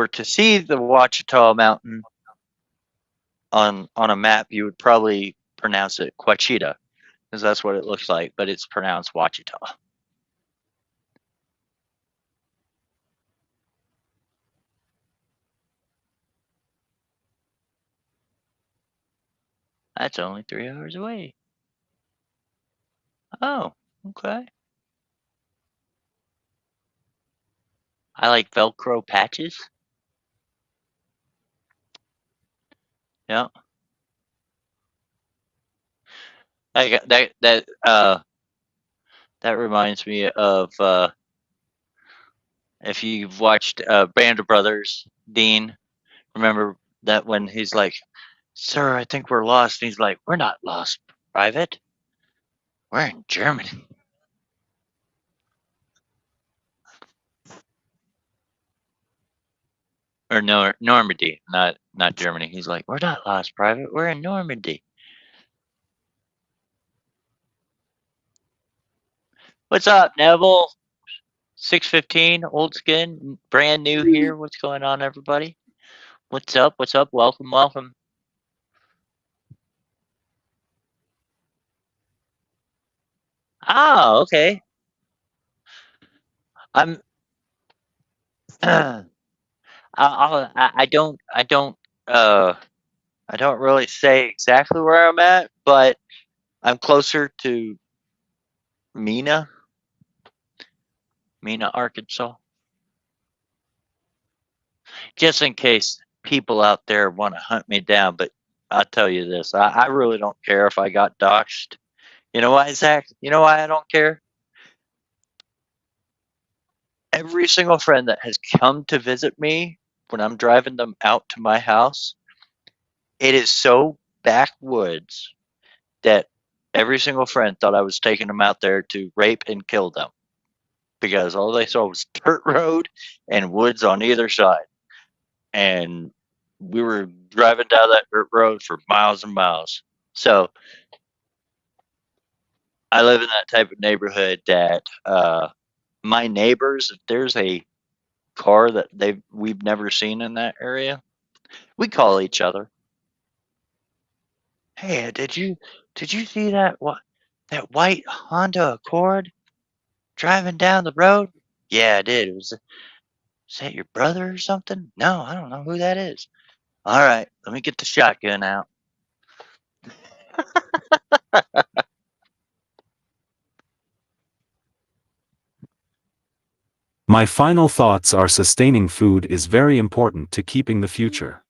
to see the Ouachita Mountain on a map, you would probably pronounce it Quachita, because that's what it looks like, but it's pronounced Ouachita. That's only 3 hours away. Oh, okay. I like Velcro patches. Yeah. That reminds me of if you've watched Band of Brothers, Dean. Remember that when he's like, "Sir, I think we're lost." And he's like, "We're not lost, Private. We're in Germany." Or no, Normandy, not Germany. He's like, "We're not lost, Private. We're in Normandy." What's up, Neville? 615, old skin, brand new here. What's going on, everybody? What's up? What's up? Welcome, welcome. Oh, okay. I'm. Uh, I don't really say exactly where I'm at, but I'm closer to Mena, Arkansas. Just in case people out there want to hunt me down, but I'll tell you this: I really don't care if I got doxxed. You know why, Zach? You know why I don't care? every single friend that has come to visit me when I'm driving them out to my house, it is so backwoods that every single friend thought I was taking them out there to rape and kill them because all they saw was dirt road and woods on either side. And we were driving down that dirt road for miles and miles. So I live in that type of neighborhood that my neighbors, if there's a car that we've never seen in that area, we call each other. Hey, did you see that white Honda Accord driving down the road? Yeah, I did. Is that your brother or something? No, I don't know who that is. All right, let me get the shotgun out. My final thoughts are sustaining food is very important to keeping the future.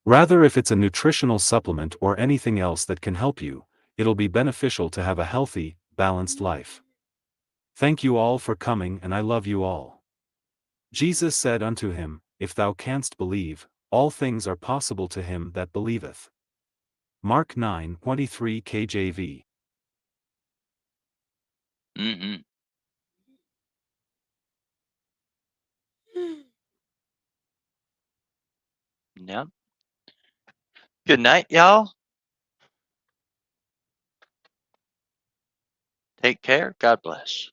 Rather if it's a nutritional supplement or anything else that can help you, it'll be beneficial to have a healthy, balanced life. Thank you all for coming and I love you all. Jesus said unto him, If thou canst believe, all things are possible to him that believeth. Mark 9:23 KJV. Mm-hmm. Yep. Good night, y'all. Take care. God bless.